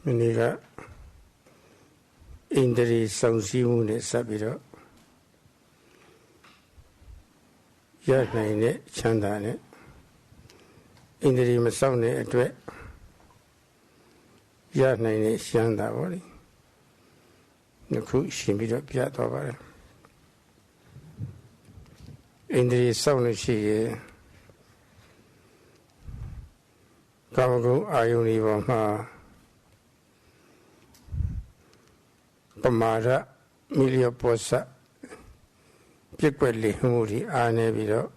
Nega Indri Sansimu Sabiro Yatnine Chandane Indri Masone Adwe Yatnine Shandavori Naku Shimiro Piatova Indri Sonishi Kamago Ayuni Vama Pamara Milio Posa Piquelli Muri Aneviro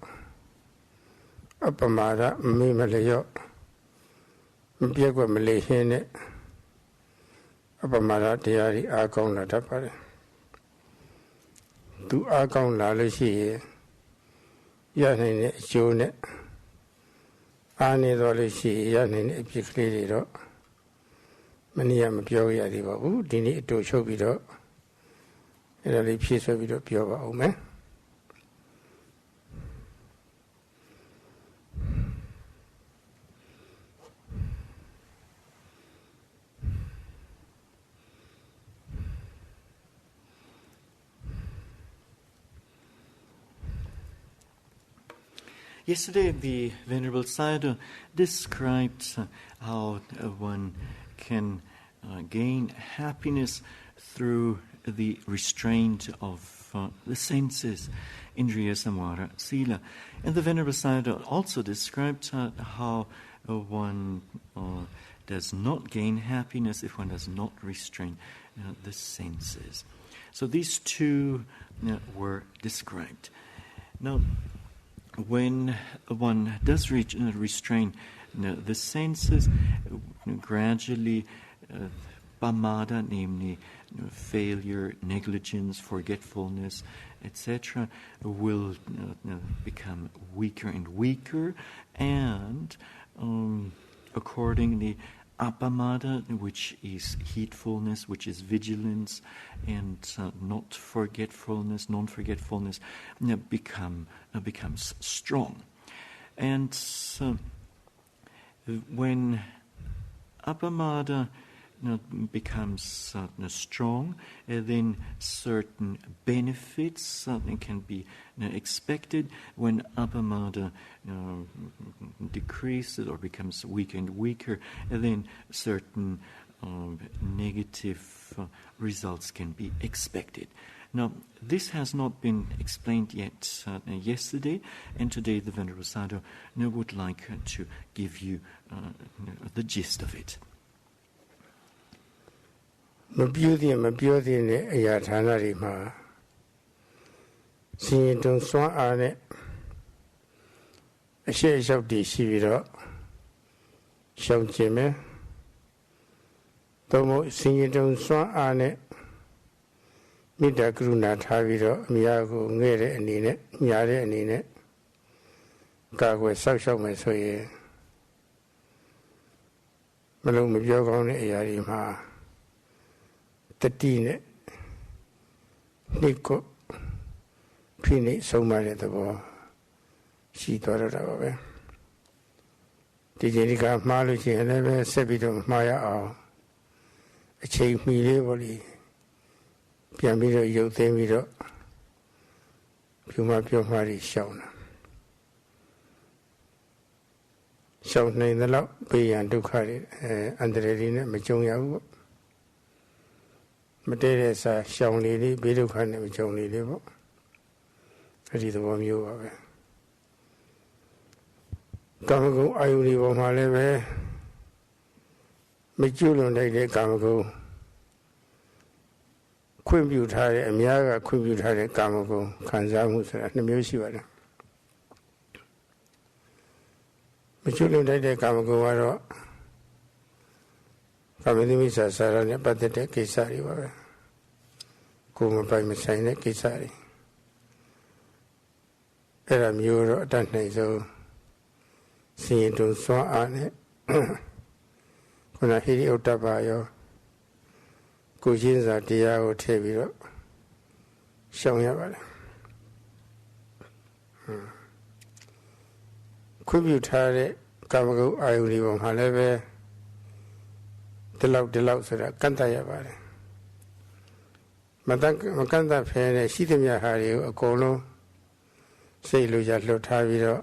Apamara Mimalayo Piaqua Malaysian Apamara Diari Akon Tapare to Akon Lalishi Yanin June Anidolishi Yanin Epiclero Maniam Pioya Riva, Dini to Shobido, and a piece of it Piova Ome. Yesterday, the Venerable Sayadaw described how one can gain happiness through the restraint of the senses, Indriya Samvara Sila. And the Venerable Sayadaw also described how one does not gain happiness if one does not restrain the senses. So these two were described. Now, when one does restrain the senses, gradually pamada, namely failure, negligence, forgetfulness, etc., will become weaker and weaker, and accordingly apamada, which is heedfulness, which is vigilance, and not forgetfulness, non-forgetfulness, becomes strong. And when apamada becomes strong, then certain benefits can be expected. When apamada decreases or becomes weaker and weaker, then certain negative results can be expected. Now, this has not been explained yet yesterday, and today the Venerable Sayadaw would like to give you the gist of it. Mabuthi ne ayathana ri ma sin tung swan a ne a shye yauk ti shi pi ro shaung chin me thomo sin tung swan a ne Mita Karuna tha pi ro amya ko ngwe de ani ne nya de ani ne ka kwai sauk shauk me so yin malong ma pyaw kaung ne aya ri ma Tati ne Niko Pini Somare the Bo She thought it over. Did you got Maluchi and never Sebito Maya? A change me liberally. Piamiro Yotemiro Puma Piomari Shauna. Shauna in the law, be and do carry under the Rina Majonia. Material is a Shang Lily, Bidukan, and John Lily. That is the one you are. Kamago, I will leave on my level. Majulan like Kamago. Quibutary, and Miaga Quibutary Kamago, Kanzamus, and the Museum. Majulan like Kamago. Kamidimisa Sarana Patete Kisari were Kuma by Messina Kisari. Era Muro Tantazo seeing to Swan Ane when I hit Otabayo Kujinza Diago Teviro showing about Quibutare Kamago I will leave on Haleve ဒီလောက်ဆိုတာကန့်တတ်ရပါတယ်မကန့်တတ်ဖဲနဲ့ရှိသမျှဟာတွေကိုအကုန်လုံးစိတ်လိုချလွတ်ထားပြီးတော့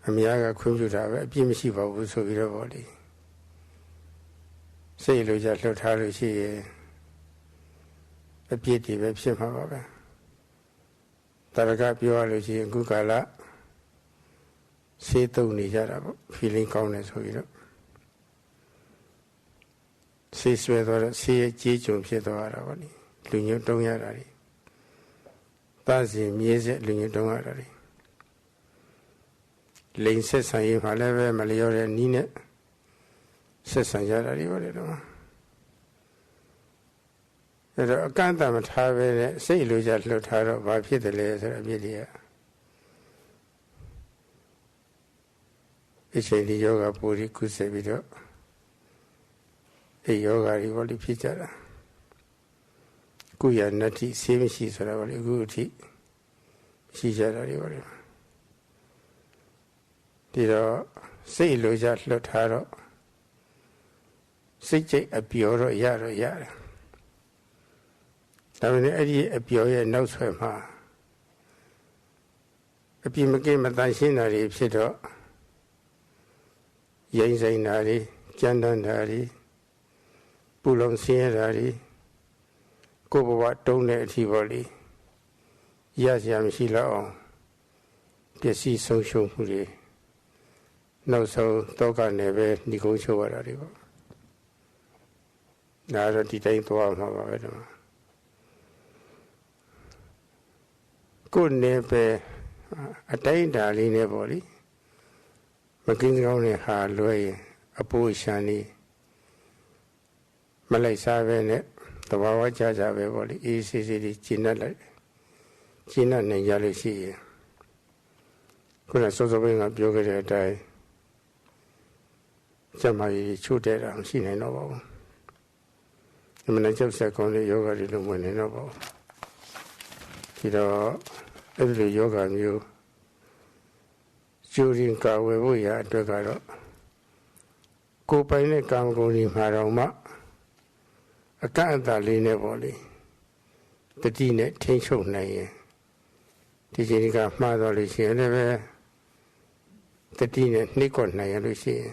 အများကခွင့်ပြုတာပဲအပြစ်မရှိပါဘူးဆိုပြီးတော့ဗောလေစိတ်လိုချလွတ်ထားလို့ရှိရင်အပြစ်တွေပဲဖြစ်မှာပါပဲတရကပြောရလို့ရှိရင်အခုကာလဆေးသုံးနေကြတာပေါ့ feeling ကောင်းတယ်ဆိုပြီးတော့ဆေးဆွဲသွားတော့ဆေးရဲ့ကြေးကြုံဖြစ်သွားတာပေါ့လေလူညွတ်တုံးရတာတွေတားစီမြေးဆက်လူညွတ်တုံးရတာတွေလိန်ဆက်ဆံရေးမှာလည်းပဲမလျော်တဲ့နီးနဲ့ဆက်ဆံကြတာတွေပေါ့လေတော့အဲ့တော့အကန့်အသတ်မထားပဲနဲ့စိတ်လိုချလွတ်ထားတော့ဘာဖြစ်တယ်လဲဆိုတော့အပြစ်တွေကအချိန်ဒီယောဂပူရီကုစေပြီးတော့ဒီယောဂတွေဘောလိဖြစ်ကြတာကုရနတ္တိဆေးမရှိဆိုတာဘောလိအခုအထိရှိကြတာတွေဘောလိဒီတော့စိတ်လိုချလွတ်ထားတော့စိတ်ကြိတ်အပျော်တော့ရတယ်ဒါပေမဲ့အဲ့ဒီအပျော်ရဲ့နောက်ဆွဲမှာအပြစ်မကင်းမတန်ရှင်းတာတွေဖြစ်တော့ရိမ့်ဆိုင်တာတွေကြမ်းတမ်းတာတွေပူလုံဆင်းရဲတာတွေကိုယ်ဘဝတုံးတဲ့အထီပေါ့လေရစရာမရှိတော့အောင်ပျက်စီးဆုံးရှုံးမှုတွေနောက်ဆုံးတောကနေပဲညီကုန်းချုပ်ရတာတွေပေါ့ဒါတော့ဒီတိုင်းသွားမှာပါပဲတော့ကိုယ်နေပဲအတိုင်းဓာလေးနဲ့ပေါ့လေမကင်းကောင်းတဲ့ဟာလွဲရင်အပိုးရှမ်းလေးမလိုက်စားပဲနဲ့တဘာဝကြကြပဲပေါ့လေအေးဆေးဆေးလေးကျဉ်တ်လိုက်ကျဉ်တ်နိုင်ကြလို့ရှိရင်ခုနစောစောပိုင်းကပြောခဲ့တဲ့အတိုင်းကျမကြီးချို့တဲ့တာမရှိနိုင်တော့ပါဘူးဒီမနေ့ကျုပ်ဆက်ကောင်းတဲ့ယောဂတွေလုံးဝင်နေတော့ပါဘူးဒီတော့အဲ့ဒီယောဂမျိုးကျူရင်ကာဝယ်ဖို့ရအတွက်ကတော့ကိုယ်ပိုင်တဲ့ကာမဂုဏ်တွေမှာတော့မှအကန့်အသတ်လေးနဲ့ပေါ့လေတတိနဲ့ထိန်းချုပ်နိုင်ရင်ဒီချိန်ကမှားတော့လို့ရှိရင်လည်းပဲတတိနဲ့နှိပ်ကွက်နိုင်ရလို့ရှိရင်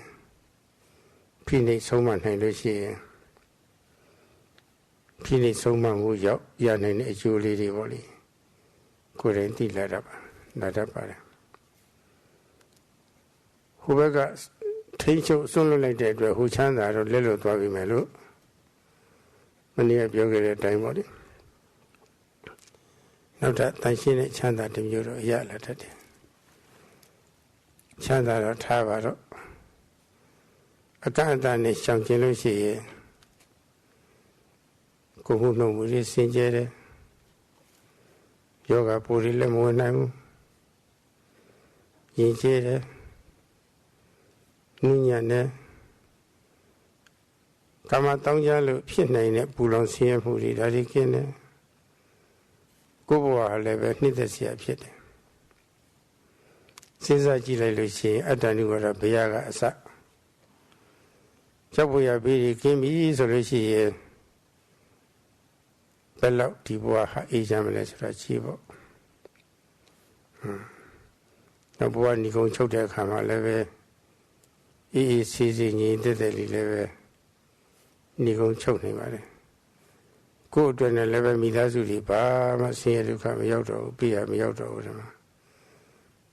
ဖိနှိပ်ဆုံးမနိုင်လို့ရှိရင်ဖိနှိပ်ဆုံးမမှုရောက်ရနိုင်တဲ့အကျိုးလေးတွေပေါ့လေကိုယ်တိုင်သိလာတတ်ပါတယ်ဟိုဘက်ကထိန်းချုပ်ဆွန့်လွတ်လိုက်တဲ့အတွက်ဟိုချမ်းသာတော့လက်လွတ်သွားပြီမယ်လို့မနေ့ကပြောခဲ့တဲ့အတိုင်းပေါ့လေနောက်ထပ်တန်ရှင်းတဲ့ချမ်းသာတစ်မျိုးတော့ရလာတတ်တယ်ချမ်းသာတော့ထားပါတော့အကန့်အသတ်နဲ့ရှောင်ကျဉ်လို့ရှိရင်ကိုယ်မှုနှုတ်မှုတွေစင်ကြဲတယ်ယောဂပူရီလည်းမဝင်နိုင်ဘူးရင်ကျဲတယ်နုညံ့တယ်ကာမတောင်းကြလို့ဖြစ်နိုင်တဲ့ပူလောင်ဆင်းရဲမှုတွေဒါတွေကင်းတယ်ကိုယ်ဘဝလည်းပဲနှိမ့်သက်เสียဖြစ်တယ်စဉ်းစားကြည့်လိုက်လို့ရှိရင်အတ္တနုဝရဘုရားကအစကျောက်ဘုရားပြီးကင်းပြီဆိုလို့ရှိရင်ဘယ်လောက်ဒီဘဝဟာအေးချမ်းမလဲဆိုတာကြည့်ပေါ့နောက်ဘဝညီကုန်းချုပ်တဲ့အခါမှာလည်းပဲအေးအေးဆေးဆေးငြိမ်သက်သက်လေးလည်းပဲညီကုန်းချုပ်နေပါလေကိုယ့်အတွက်နဲ့လည်းပဲမိသားစုတွေဘာမှဆင်းရဲဒုက္ခမရောက်တော့ဘူးပြရမရောက်တော့ဘူးဒီမှာ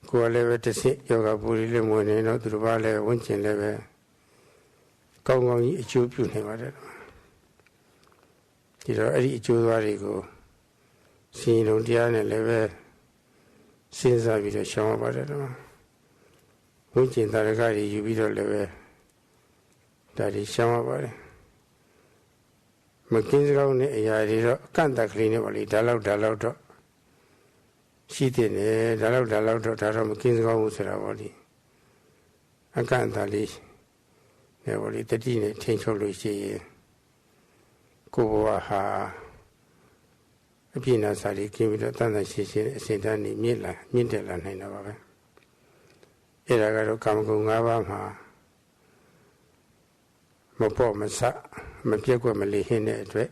ကိုယ်လည်းပဲတစ်စစ်ယောဂပူရီလည်းမဝင်နေတော့သူတို့ဘာလဲဝင့်ကျင်လည်းပဲကောင်းကောင်းကြီးအကျိုးပြုနေပါတယ်ဒီတော့အဲ့ဒီအကျိုးသွားတွေကိုရှင်လုံးတရားနဲ့လည်းပဲစဉ်းစားပြီးတော့ရှောင်ရပါတယ်တော့ဝိဉ္ဇဉ်တာရကတွေယူပြီးတော့လည်းပဲဒါတွေရှောင်ရပါတယ်မကင်းစကောင်းတဲ့အရာတွေတော့အကန့်အသတ်ကလေးနဲ့ပါလေဒါလောက်တော့ရှိတဲ့နေဒါလောက်တော့ဒါတော့မကင်းစကောင်းဘူးဆိုတာပေါ့လေအကန့်အသတ်လေးနဲ့ပေါ့လေတတိနဲ့ထိန်းချုပ်လို့ရှိရင်ကိုယ်ဘဝဟာအပြည့်နာစာလေးကျင်းပြီးတော့တန်တန်ရှင်းရှင်းအစဉ်တန်းနေမြင့်တက်လာနိုင်တာပါပဲအဲ့ဒါကတော့ကာမဂုဏ်၅ပါးမှာ မပေါ့မဆမပြက်ကွက်မလေးဟင်းတဲ့အတွက်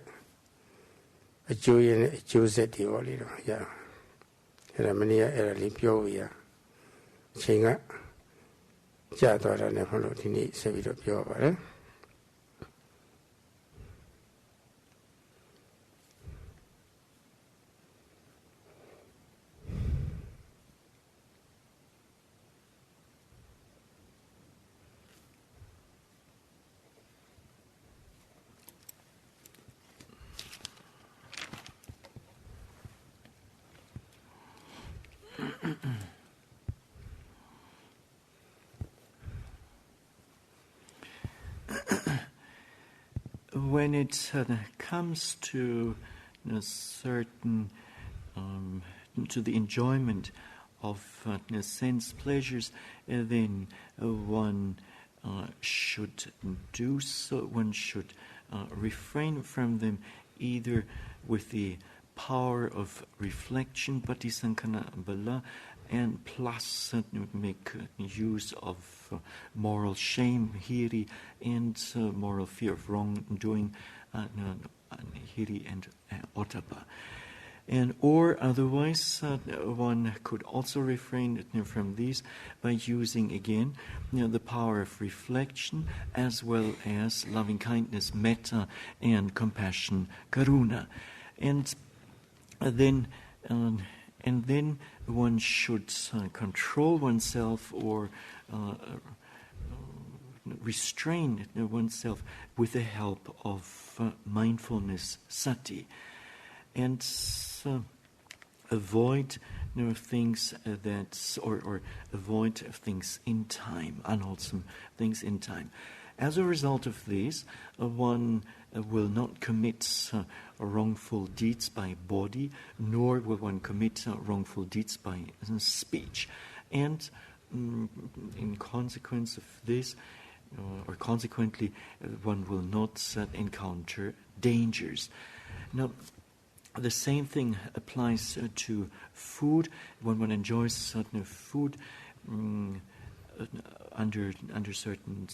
အကျိုးရင်းနဲ့အကျိုးဆက်တွေပေါ့လေတော့ရအဲ့ဒါမနေ့ကအဲ့ဒါလေးပြောရအချိန်ကကြာသွားတာနဲ့ဘုလို့ဒီနေ့ဆက်ပြီးတော့ပြောပါတယ်When it comes to certain, to the enjoyment of sense pleasures, then one should do so. One should refrain from them, either with the power of reflection, patisankhana bala, and plus make use of moral shame, hiri, and moral fear of wrongdoing, hiri and ottappa. And or otherwise, one could also refrain from these by using again, the power of reflection, as well as loving kindness, metta, and compassion, karuna, and then one should control oneself or restrain oneself with the help of mindfulness, sati, and avoid things that, or avoid things in time, unwholesome things in time. As a result of this, one will not commit wrongful deeds by body, nor will one commit wrongful deeds by speech. And in consequence of this, or consequently, one will not encounter dangers. Now, the same thing applies to food. When one enjoys certain food, under certain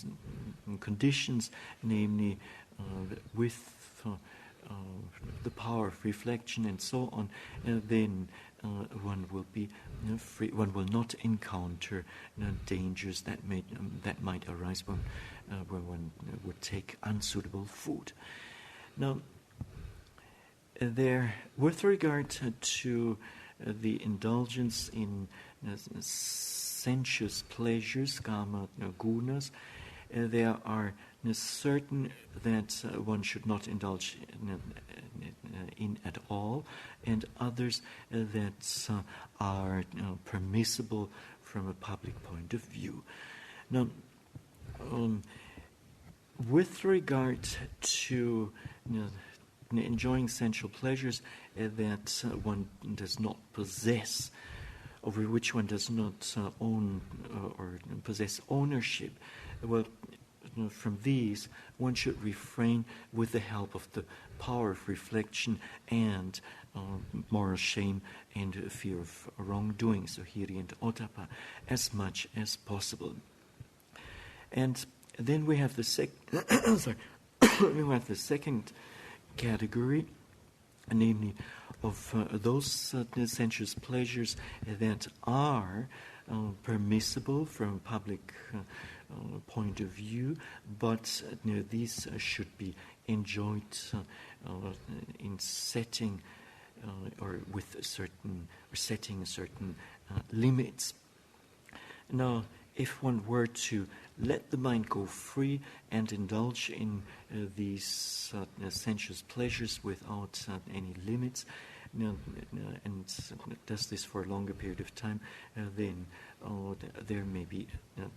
conditions, namely with the power of reflection and so on, then one will be free. One will not encounter dangers that might arise when one would take unsuitable food. Now, with regard to the indulgence in sensuous pleasures, kama gunas, there are certain that one should not indulge in at all, and others that are permissible from a public point of view. Now, with regard to enjoying sensual pleasures that one does not possess, over which one does not own or possess ownership, well, from these one should refrain with the help of the power of reflection and moral shame and fear of wrongdoing, so hiri and ottappa, as much as possible. And then we have the second category, namely of those sensuous pleasures that are permissible from a public point of view, but these should be enjoyed in setting or with setting certain limits. Now, if one were to let the mind go free and indulge in these sensuous pleasures without any limits, and does this for a longer period of time, then there may be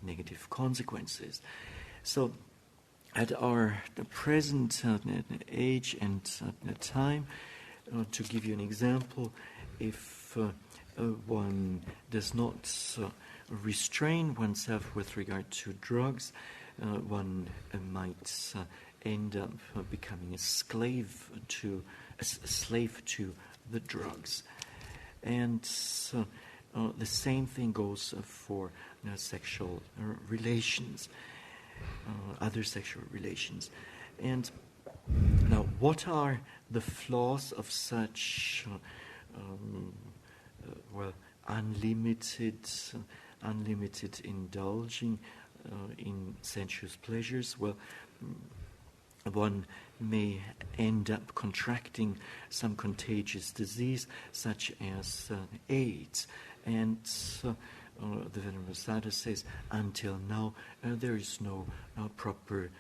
negative consequences. So, at our present age and time, to give you an example, if one does not restrain oneself with regard to drugs, one might end up becoming a slave to the drugs. And the same thing goes for sexual relations. other sexual relations. And now, what are the flaws of such unlimited indulging in sensuous pleasures? Well, one may end up contracting some contagious disease such as AIDS. And the Venerable Sayadaw says, until now, there is no proper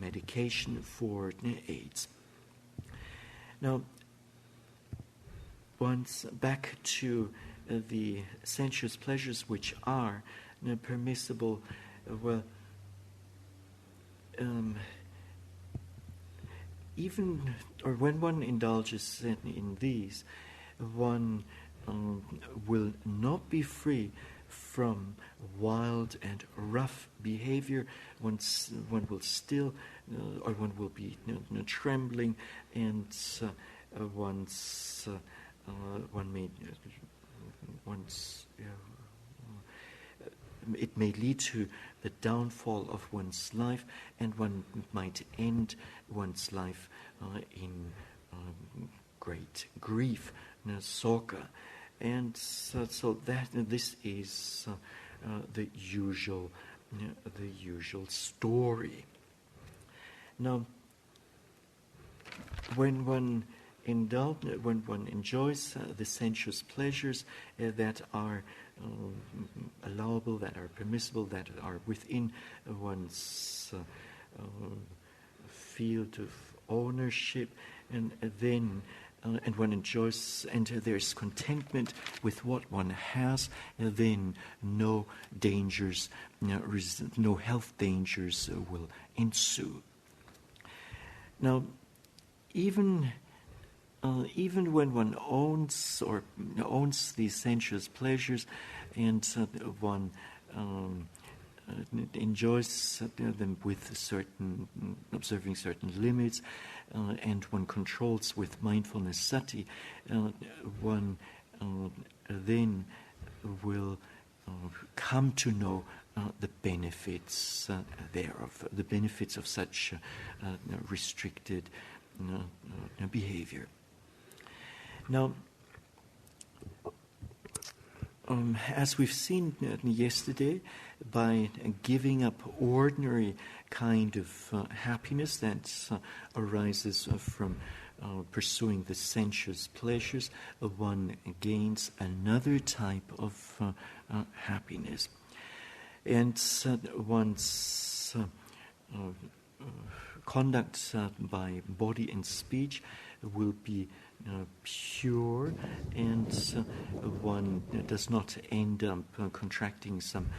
medication for AIDS. Now, once back to the sensuous pleasures which are permissible, even or when one indulges in these, one will not be free from wild and rough behavior. One will still, or one will be trembling, and one may it may lead to the downfall of one's life, and one might end one's life in great grief, soka. And so that this is the usual story. Now, when one enjoys the sensuous pleasures that are allowable, that are permissible, that are within one's field of ownership, and then and one enjoys, and there's contentment with what one has, then no dangers, no health dangers will ensue. Now, even when one owns these sensuous pleasures, and one enjoys them with observing certain limits, and one controls with mindfulness sati, one then will come to know the benefits thereof, the benefits of such restricted behavior. Now, as we've seen yesterday, by giving up ordinary kind of happiness that arises from pursuing the sensuous pleasures, one gains another type of happiness. And one's conduct by body and speech will be pure, and one does not end up contracting some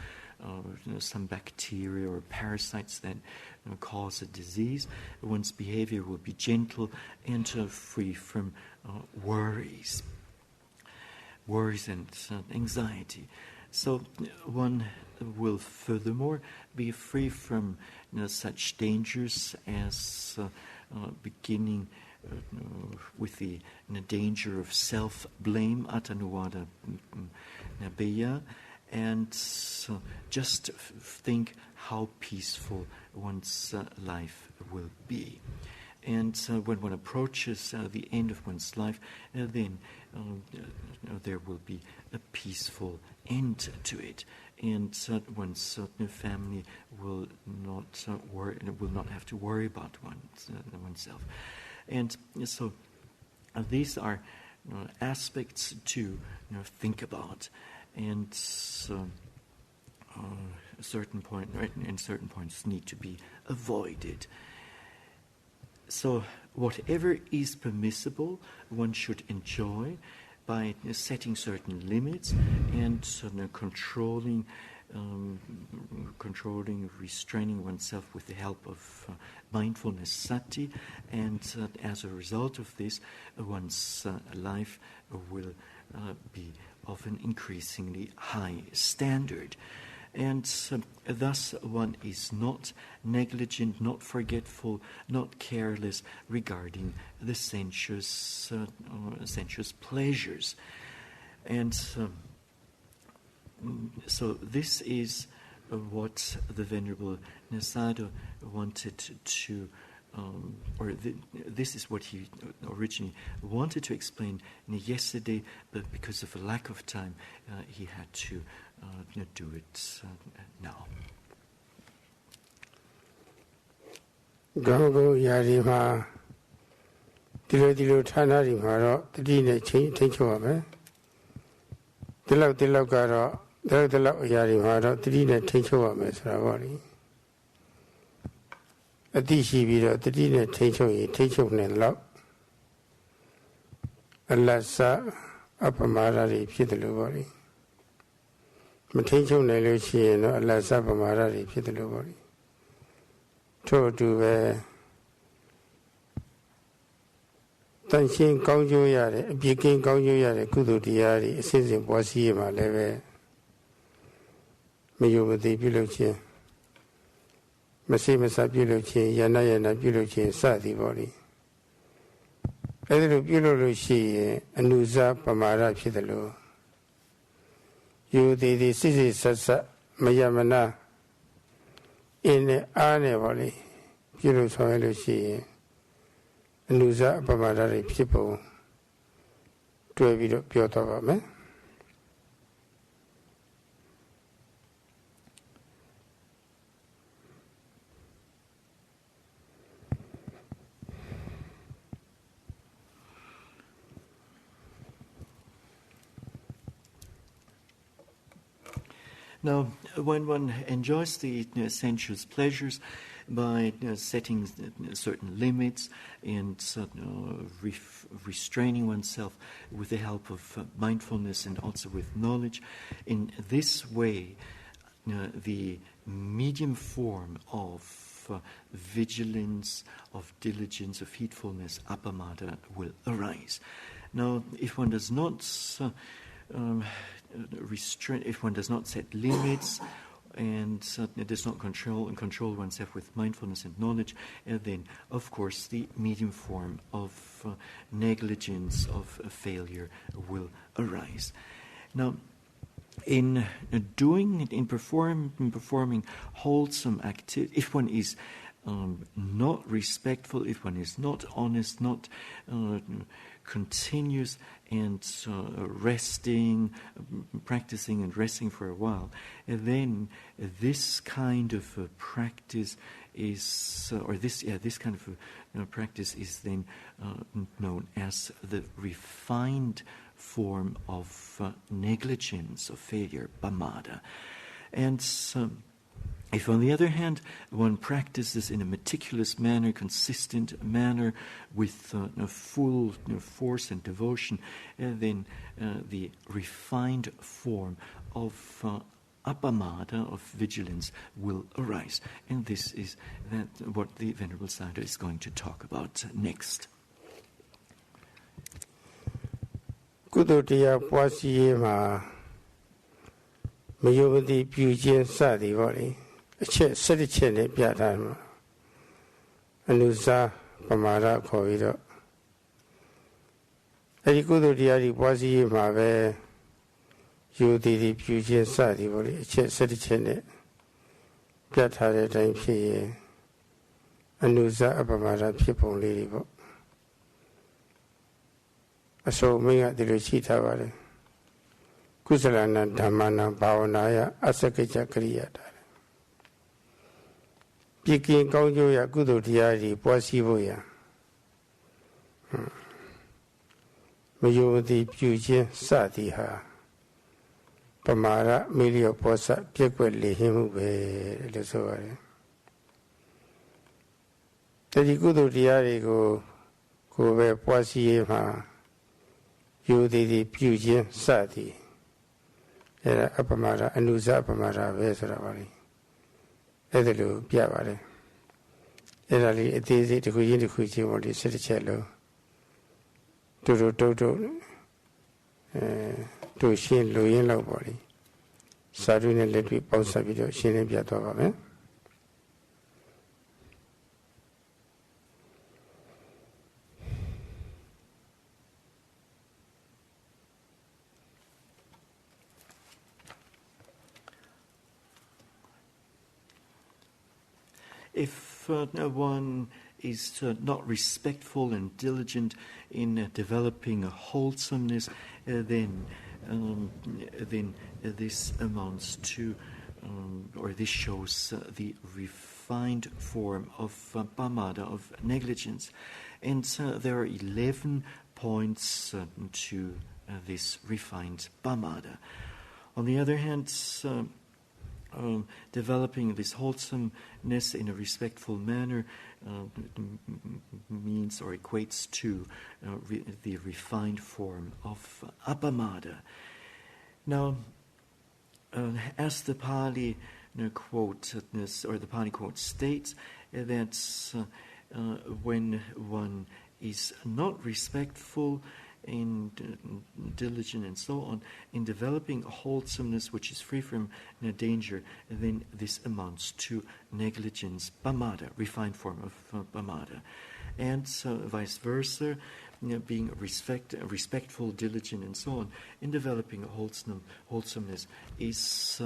bacteria or parasites that cause a disease. One's behavior will be gentle and free from worries and anxiety. So one will furthermore be free from such dangers as beginning with the danger of self-blame, atanuwada nabeya, and just think how peaceful one's life will be. And when one approaches the end of one's life, then there will be a peaceful end to it, and one's family will not have to worry about oneself. And so these are aspects to think about, and certain points need to be avoided. So whatever is permissible, one should enjoy by setting certain limits and controlling, restraining oneself with the help of mindfulness sati, and as a result of this, one's life will be of an increasingly high standard. And thus one is not negligent, not forgetful, not careless regarding the sensuous pleasures. And so this is what the Venerable Sayadaw wanted to, this is what he originally wanted to explain yesterday, but because of a lack of time, he had to do it now. Go Yarima Dilo Tanari Maro, the Dina take you over. The Logaro, the Yarimaro, the Dina take you over, Sravali. A Dishi video, the Dina take you in love. A Lassa Apamara, Piedalubori. Matincho Neluci and a Lassa Apamara, Piedalubori. To do a Tanshin Gongju Yari, Begin Gongju Yari, Kudu Diari, Sensing Bossima Leve Mayu the Biluchi Masimasa Biluchi, Yanayana Biluchi, Sadi body. A little Biluchi, Anuza Pamara Pidalo. You the Sisi Sasa Mayamana in the Anevoli, Biluchi. Nuza Pamadari people to a video Piotr me. Now, when one enjoys the sensuous pleasures by setting certain limits and restraining oneself with the help of mindfulness and also with knowledge, in this way, the medium form of vigilance, of diligence, of heedfulness, apamada, will arise. Now, if one does not restrain, if one does not set limits and does not control oneself with mindfulness and knowledge, then of course the medium form of negligence, of failure will arise. Now, in performing wholesome activity, if one is not respectful, if one is not honest, not continuous and practicing and resting for a while, then this kind of practice is, this kind of practice is then known as the refined form of negligence, of failure, pamada. And if, on the other hand, one practices in a meticulous manner, consistent manner, with full force and devotion, then the refined form of apamada, of vigilance, will arise. And this is what the Venerable Sayadaw is going to talk about next. Kudotiya Pwasiyema Mayovati Pujan Sadi Valley. A chet set a chin at Piatama. Anusa Pamara Corridor. A good diary was ye my way. You did the Pujan Sadi Valley. A chet set a chin at Piatare time she. Anusa Pamara people lady. So me at the Luchita Valley. Kusalana Dhamana Bhavanaya Asakaja Kriyata. Pikin Gongjoya Gudu Diari Pwasivoya Mayovati Pujan Sadiha Pamara Milio Posa Piquelli Himube Lesovare. Teddy Gudu Diari go Pwasiema Yudi Pujan Sadi Era Apamara Anusa Pamara Vesravali. Edalu Piavare. Edali, it is it who in the Kuchi or the Seticello. To Shin Louis Low body. Saduna let me post a video, Shin and Piatova. if one is not respectful and diligent in developing a wholesomeness, then this amounts to, or this shows the refined form of pamada, of negligence. And there are 11 points to this refined pamada. On the other hand, developing this wholesomeness in a respectful manner means or equates to the refined form of apamada. Now, as the Pali quote, or the Pali quote states, that when one is not respectful and diligent and so on, in developing a wholesomeness which is free from danger, then this amounts to negligence, pamada, refined form of pamada. And vice versa, being respectful, diligent, and so on, in developing a wholesomeness is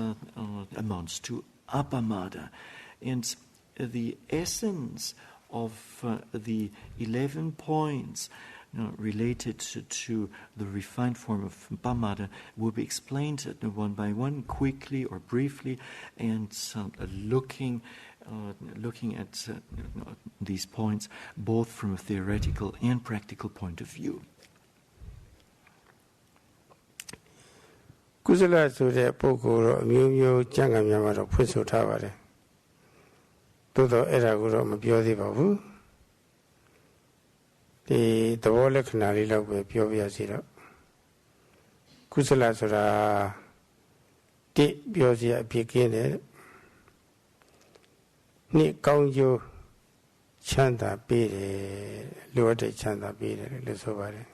amounts to apamada. And the essence of the 11 points related to the refined form of pamada will be explained one by one, quickly or briefly, and looking at these points both from a theoretical and practical point of view. Kusala so the poko myo changa myama ro phwit so tha bare. Todo era ko ro ma pyo thi ba bu. The wall canal log with Pio Zero Kusala Sura Deep Biosia begin Nick Gong you Chanda Bede Lord Chanda Bede Lissobari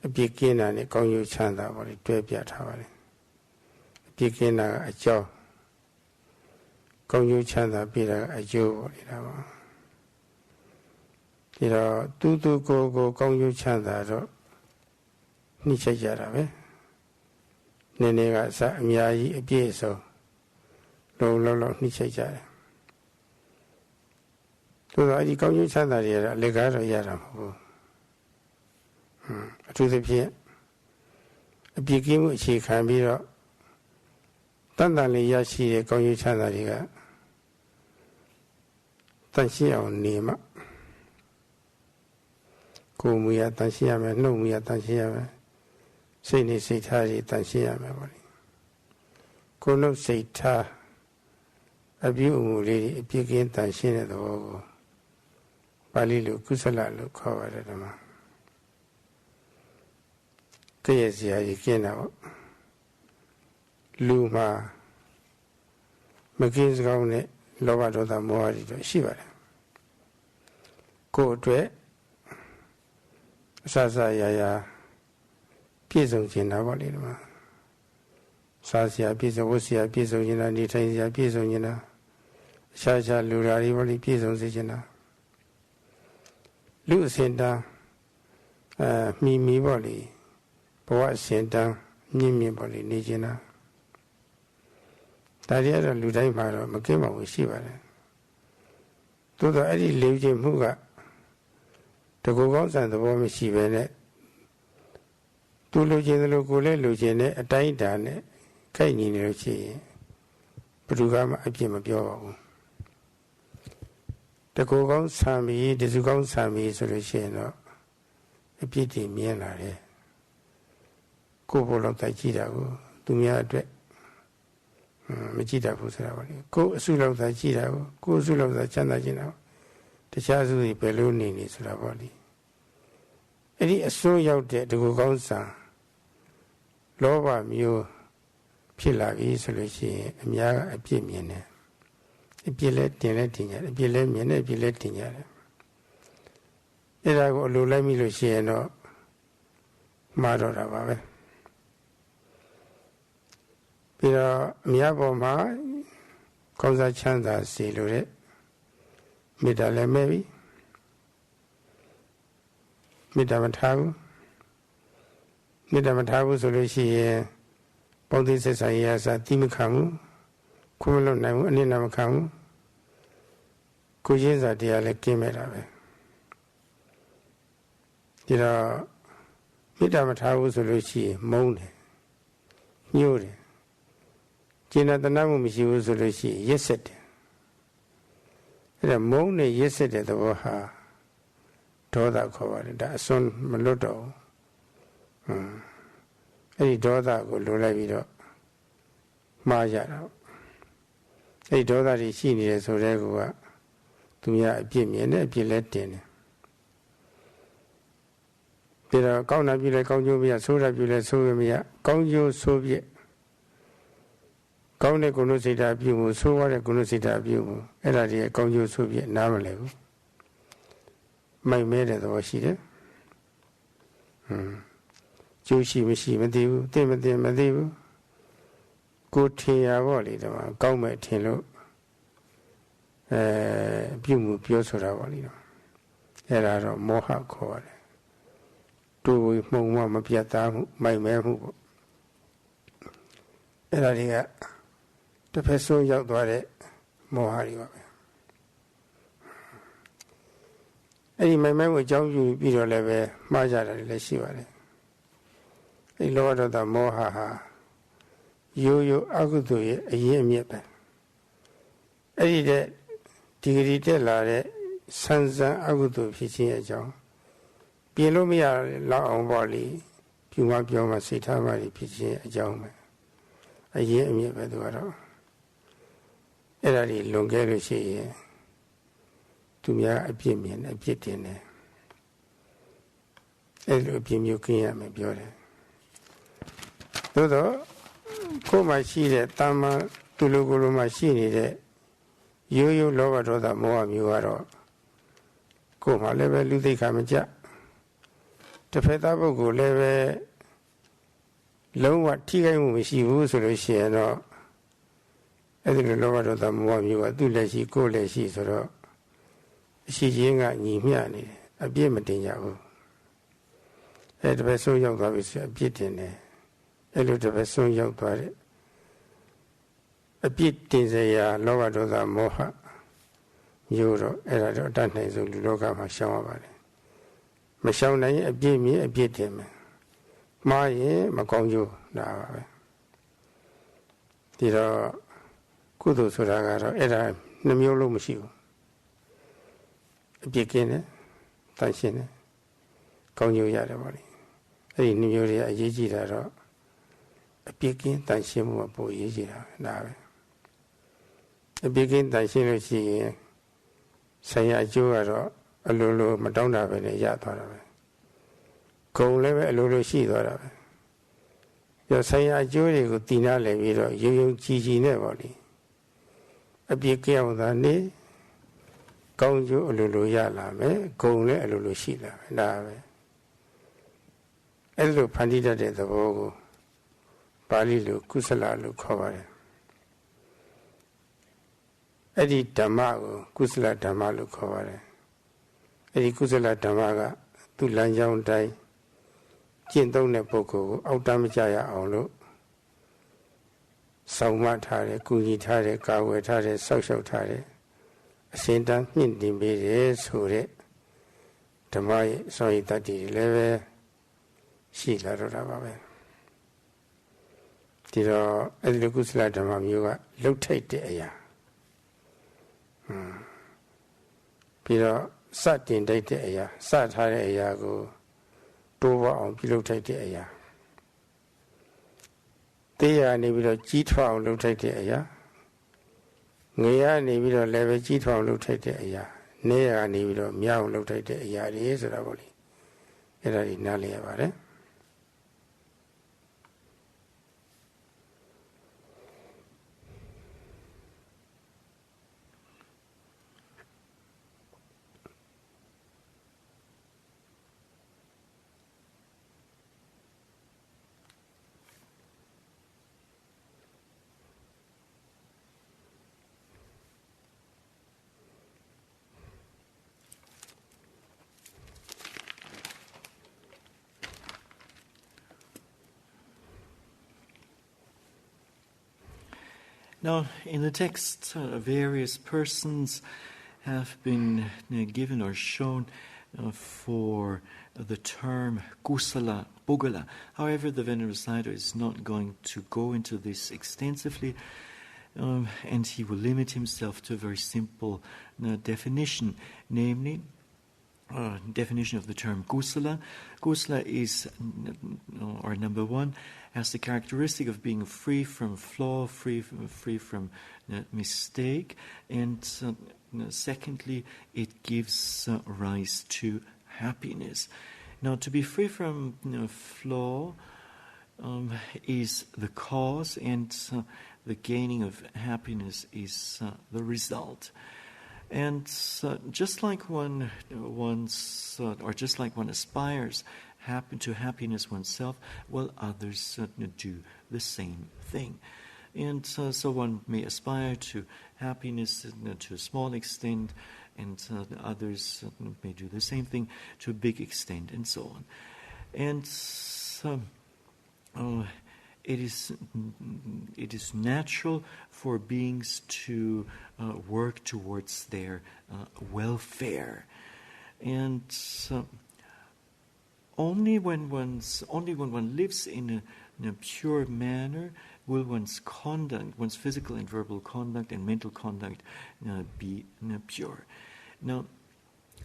a beginner and Gong you Chanda or a Dwebia Tower. Beginner a jaw Gong you Chanda Bede a Jew. Tu go Gong you Chanda Nicha Jarabe Nenega Sa Miai Bieso Lo Nicha Jara. To the Gong you Chanda Legaro Yaram to the Pia. A begin which he can be Tandali Yashi Gong you Chanda Riga Tanshi on Nima. Muya Tansiame, no Muya Tansiame, Sini Sitari Tansiame. Kono Sita, a view lady, begin Tansin at the Ogo. Balilu Kusala look covered at the man. Kayazia, you can out. Luma McKinn's Gone, Lovado da Moari, Shiva. Go to it. Sasa Yaya Piso Jina Valima Sasia Piso Osia Piso Jina Nitasia Piso Jina Shasha Lurari Vali Piso Zijina Lucinda Mimi Vali Boa Senta Nimi Vali Nijina Taria Ludai Maro Makema Wishiva to the Eddie Living Muga. The Gogons and the woman she went to Lugin the Lugule Lugine, a tiny dane, Kaini Luci, Purugam Ajim of your. The Gogons Sami, the Zugon Sami solution, a pity mianare. Couple of Tajida, to me a dread. Majida Pusavali. Go Sula of the Jida, go Sula of the Chanajino. The Chazu Beluni is Ravali. It is so out there to go Gonsa. Lova Mew Pilla Isoluci, and Yaga a Pimiane. A billet tinetting, a billet mine, a billet tinere. It I go Lula Miluciano Madora. Pira Miaboma Cosa Chanda Silure. Midale maybe Midamatabu Solution Paṇḍitā Sayadaw Timikamu Kumalo Namu Ninamakamu ကိုချင်းစာတရားလည်းကင်းမဲ့တာပဲဒီတော့မေတ္တာမထားဘူးဆိုလို့ရှိရင်မုန်းတယ်ညှို့တယ်ကျင့်တနာမှုမရှိဘူးဆိုလို့ရှိရင်ရစ်စစ်တယ်အဲ့ဒါမုန်းနဲ့ရစ်စစ်တဲ့သဘောဟာဒေါသခေါ်ပါတယ်ဒါအစွန်းမလွတ်တော့ဘူးအဲ့ဒီဒေါသကိုလိုလိုက်ပြီးတော့မှားကြတာအဲ့ဒီဒေါသတွေရှိနေတယ်ဆိုတဲ့ကူကသူများအပြစ်မြင်တယ်အပြစ်လည်းတင်တယ်ပြီးတော့ကောင်းတာပြုလဲကောင်းကျိုးမရဆိုးတာပြုလဲဆိုးရမရကောင်းကျိုးဆိုးပြည့်ကောင်းတဲ့ကုဏ္ဏစိတ်ဓာတ်ပြုမှုဆိုးရတဲ့ကုဏ္ဏစိတ်ဓာတ်ပြုမှုအဲ့ဒါတွေကောင်းကျိုးဆိုးပြည့်နားမလဲဘူးမိုက်မဲတဲ့သဘောရှိတယ်ကျိုးရှိမရှိမသိဘူးသိမသိမသိဘူးကိုထင်ရပေါ့လေဒီမှာကောင်းမဲ့ထင်လို့ပြုမှုပြောဆိုတာပေါ့လေအဲ့ဒါတော့မောဟခေါ်ရတယ်တူမှုံမပြတ်သားမှုမိုက်မဲမှုပေါ့အဲ့ဒါတွေကတစ်ဖက်ဆုံးရောက်သွားတဲ့မောဟတွေပါပဲအဲ့ဒီမိုက်မဲမှုအကြောင်းပြုပြီးတော့လည်းပဲမှားကြတာလည်းရှိပါတယ်အဲ့လောဘဒေါသမောဟဟာရိုးရိုးအကုသိုလ်ရဲ့အရင်းအမြစ်ပဲအဲ့ဒီတဲ့ဒီဂရီတက်လာတဲ့ဆန်းဆန်းအကုသိုလ်ဖြစ်ခြင်းအကြောင်းပြင်လို့မရလောက်အောင်ပေါ့လေပြုမပြောမှစိတ်ထားမှဖြစ်ခြင်းအကြောင်းပဲအရင်းအမြစ်ပဲသူကတော့အဲ့ဒါတွေလွန်ခဲ့လို့ရှိရင်သူများအပြစ်မြင်အပြစ်တင်တယ်အဲ့လိုအပြစ်မျိုးကင်းရမယ်ပြောတယ်သို့တော့ကိုယ်မှရှိတဲ့တာမန်သူလူကိုယ်လိုမှရှိနေတဲ့ရိုးရိုးလောဘဒေါသမောဟမျိုးကတော့ကိုယ်မှလည်းပဲလူသိက္ခာမကျတစ်ဖက်သားပုဂ္ဂိုလ်လည်းပဲလုံးဝထိခိုက်မှုမရှိဘူးဆိုလို့ရှိရင်တော့အဲ့ဒီလိုလောဘဒေါသမောဟမျိုးကသူ့လက်ရှိကိုယ်လက်ရှိဆိုတော့အရှိချင်းကညီမျှနေတယ်အပြစ်မတင်ကြဘူးအဲ့တစ်ဖက်ဆုံးရောက်သွားပြီဆိုအပြစ်တင်တယ်အဲ့လိုတစ်ဖက်ဆုံးရောက်သွားတဲ့အပြစ်တင်စရာလောဘဒေါသမောဟမျိုးတော့အဲ့ဒါတော့အတတ်နိုင်ဆုံးလူလောကမှာရှောင်ရပါတယ်မရှောင်နိုင်ရင်အပြစ်မြင်အပြစ်တင်မယ်မှားရင်မကောင်းကျိုးဒါပါပဲဒီတော့ကုသိုလ်ဆိုတာကတော့အဲ့ဒါနှမျိုးလုံးမရှိဘူးအပြစ်ကင်းတယ်တန်ရှင်းတယ်ကောင်းကျိုးရတယ်ပေါ့လေအဲ့ဒီနှမျိုးတွေအရေးကြီးတာတော့အပြစ်ကင်းတန်ရှင်းမှုကပိုအရေးကြီးတာဒါပဲအပြစ်ကင်းတန်ရှင်းလို့ရှိရင်ဆရာအကျိုးကတော့အလိုလိုမတောင်းတာပဲနဲ့ရသွားတာပဲဂုံလည်းပဲအလိုလိုရှိသွားတာပဲပြီးတော့ဆရာအကျိုးတွေကိုတည်နာလည်ပြီးတော့ယုံယုံကြည်ကြည်နဲ့ပေါ့လေအပြစ်ကင်းအောင်သာနေကောင်းကျိုးအလိုလိုရလာမယ်ဂုံလည်းအလိုလိုရှိလာမယ်ဒါပဲအဲ့လိုဖန်တီးတတ်တဲ့သဘောကိုပါဠိလိုကုသလလို့ခေါ်ပါတယ်အဲ့ဒီဓမ္မကိုကုသလဓမ္မလို့ခေါ်ပါတယ်အဲ့ဒီကုသလဓမ္မကသူ့လမ်းကြောင်းတိုင်းကျင့်သုံးတဲ့ပုဂ္ဂိုလ်ကိုအောက်တမ်းမကြရအောင်လို့ဆောင်မထားတယ်၊ကုညီထားတယ်၊ကာဝယ်ထားတယ်၊စောင့်ရှောက်ထားတယ်အစဉ်တန်းမြင့်တင်ပေးတယ်ဆိုတဲ့ဓမ္မရဲ့အစွမ်းရည်တတ်တည်လည်းပဲရှိလာတော့တာပါပဲဒီတော့အဲ့ဒီကုသလဓမ္မမျိုးကလှုပ်ထိုက်တဲ့အရာပြီးတော့စတင်တိုက်တဲ့အရာစထားတဲ့အရာကိုတိုးပေါ်အောင်ပြုလုပ်ထိုက်တဲ့အရာတရားနေပြီးတော့ကြီးထွားအောင်လုပ်ထိုက်တဲ့အရာငရေကနေပြီးတော့လည်းပဲကြီးထွားအောင်လုပ်ထိုက်တဲ့အရာနေရကနေပြီးတော့မြောက်အောင်လုပ်ထိုက်တဲ့အရာတွေဆိုတာပေါ့လေအဲ့ဒါကြီးနားလည်ရပါတယ်Now, in the text, various persons have been given or shown for the term kusala, pugala. However, the Venerable Sayadaw is not going to go into this extensively, and he will limit himself to a very simple definition, namely, definition of the term kusala. Kusala is, or number one, has the characteristic of being free from flaw, free from mistake, and secondly, it gives rise to happiness. Now, to be free from flaw is the cause, and the gaining of happiness is the result. And just like one aspires to happiness oneself, well, others do the same thing. And so one may aspire to happiness to a small extent, and others may do the same thing to a big extent, and so on. And it is natural for beings to work towards their welfare, and only when one lives in a pure manner will one's conduct, one's physical and verbal conduct and mental conduct be pure. Now,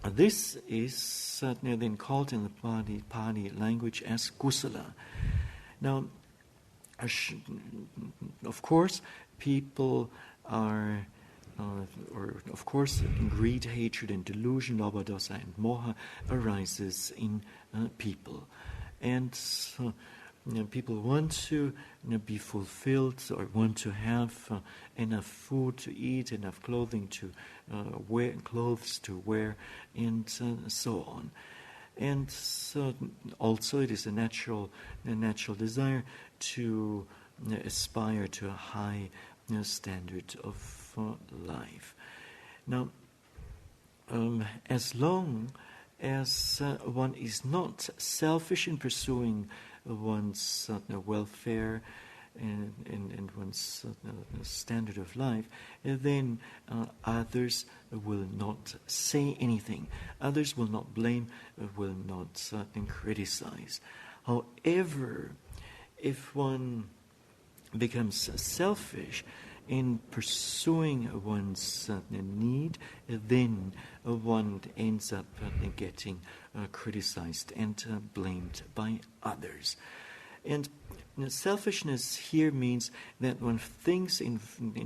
this is then called in the Pali language as kusala. Now, of course, people are, of course, greed, hatred, and delusion, lobha, dosa, and moha arises in people. And people want to be fulfilled, or want to have enough food to eat, enough clothing to wear, and so on. And so also it is a natural desire to aspire to a high standard of life. Now, as long as one is not selfish in pursuing one's welfare and one's standard of life, then others will not say anything. Others will not blame, will not criticize. However, if one becomes selfish in pursuing one's need, then one ends up getting criticized and blamed by others. And selfishness here means that one thinks in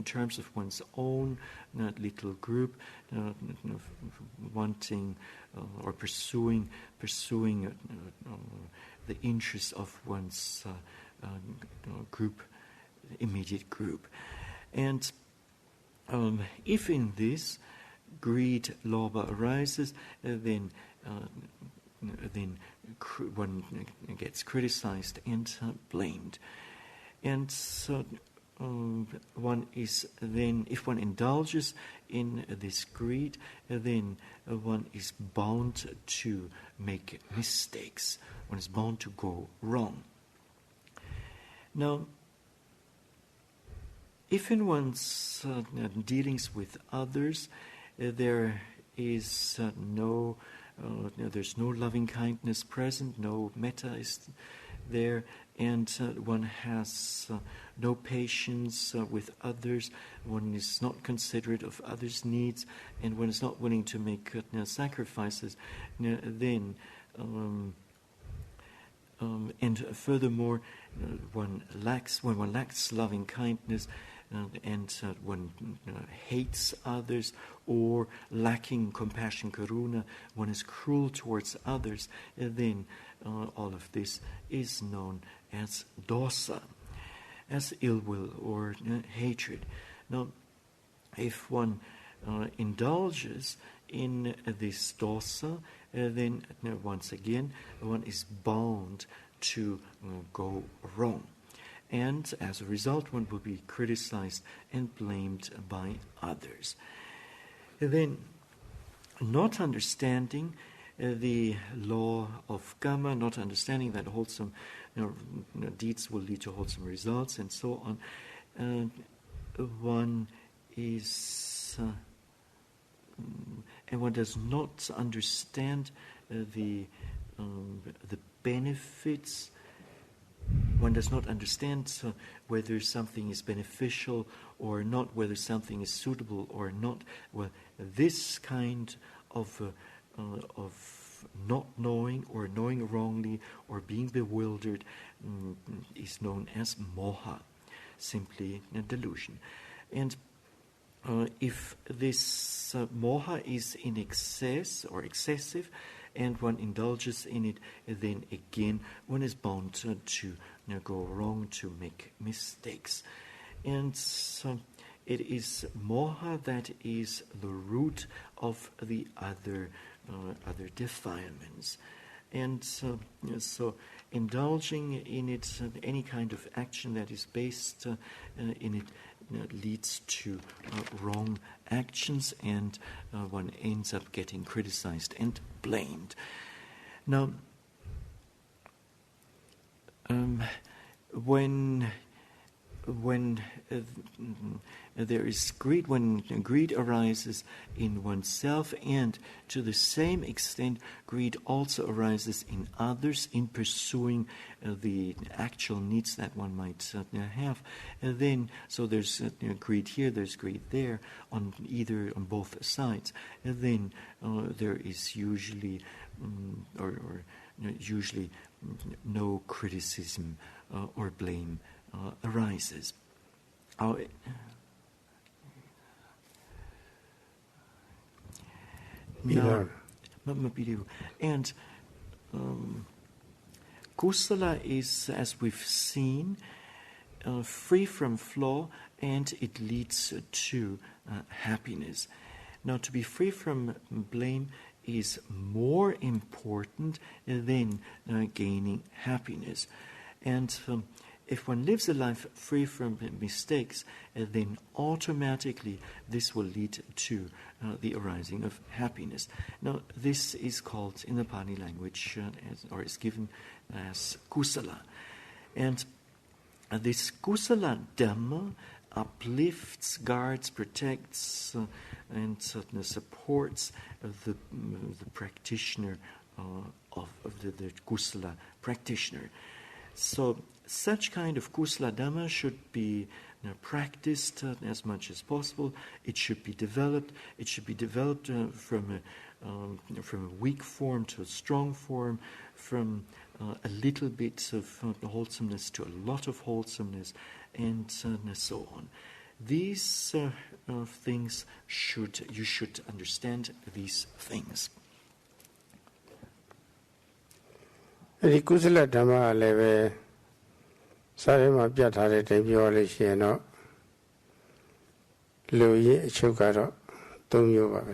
terms of one's own little group, wanting or pursuing the interests of one's group, immediate group. And if in this greed, lobha arises, then one gets criticized and blamed. And so one is then, if one indulges in this greed, then one is bound to make mistakes. One is bound to go wrong. Now, if in one's dealings with others there is there's no loving kindness present, no metta is there, and one has no patience with others, one is not considerate of others' needs, and one is not willing to make sacrifices, then and furthermore, when one lacks loving kindness, and one hates others, or lacking compassion, karuna, one is cruel towards others, then all of this is known as dosa, as ill will or hatred. Now, if one indulges in this dosa, then once again one is bound to go wrong. And as a result, one will be criticized and blamed by others. Then, not understanding the law of karma, not understanding that wholesome deeds will lead to wholesome results, and so on, one is and one does not understand the benefits. One does not understand whether something is beneficial or not, whether something is suitable or not. Well, this kind of not knowing or knowing wrongly or being bewildered is known as moha, simply a delusion. And if this moha is in excess or excessive, and one indulges in it, then again one is bound to go wrong, to make mistakes. And so it is moha that is the root of the other defilements. And so indulging in it, any kind of action that is based in it, leads to wrong actions, and one ends up getting criticized and blamed. Now, when there is greed, when greed arises in oneself, and to the same extent greed also arises in others in pursuing the actual needs that one might have, and then so there's greed here, there's greed there, on both sides, and then there is usually usually no criticism or blame arises. Now, and kusala is, as we've seen, free from flaw, and it leads to happiness. Now, to be free from blame is more important than gaining happiness. And if one lives a life free from mistakes, then automatically this will lead to the arising of happiness. Now, this is called in the Pali language, or is given as kusala. And this kusala Dhamma uplifts, guards, protects, and supports the practitioner of the kusala practitioner. So such kind of kusala Dhamma should be practiced as much as possible. It should be developed. It should be developed from a weak form to a strong form, from a little bit of wholesomeness to a lot of wholesomeness, and so on. These things you should understand these things. The kusala Dhamma level. Sorry, my piat had a debut, she no. Louis Chugaro, don't you have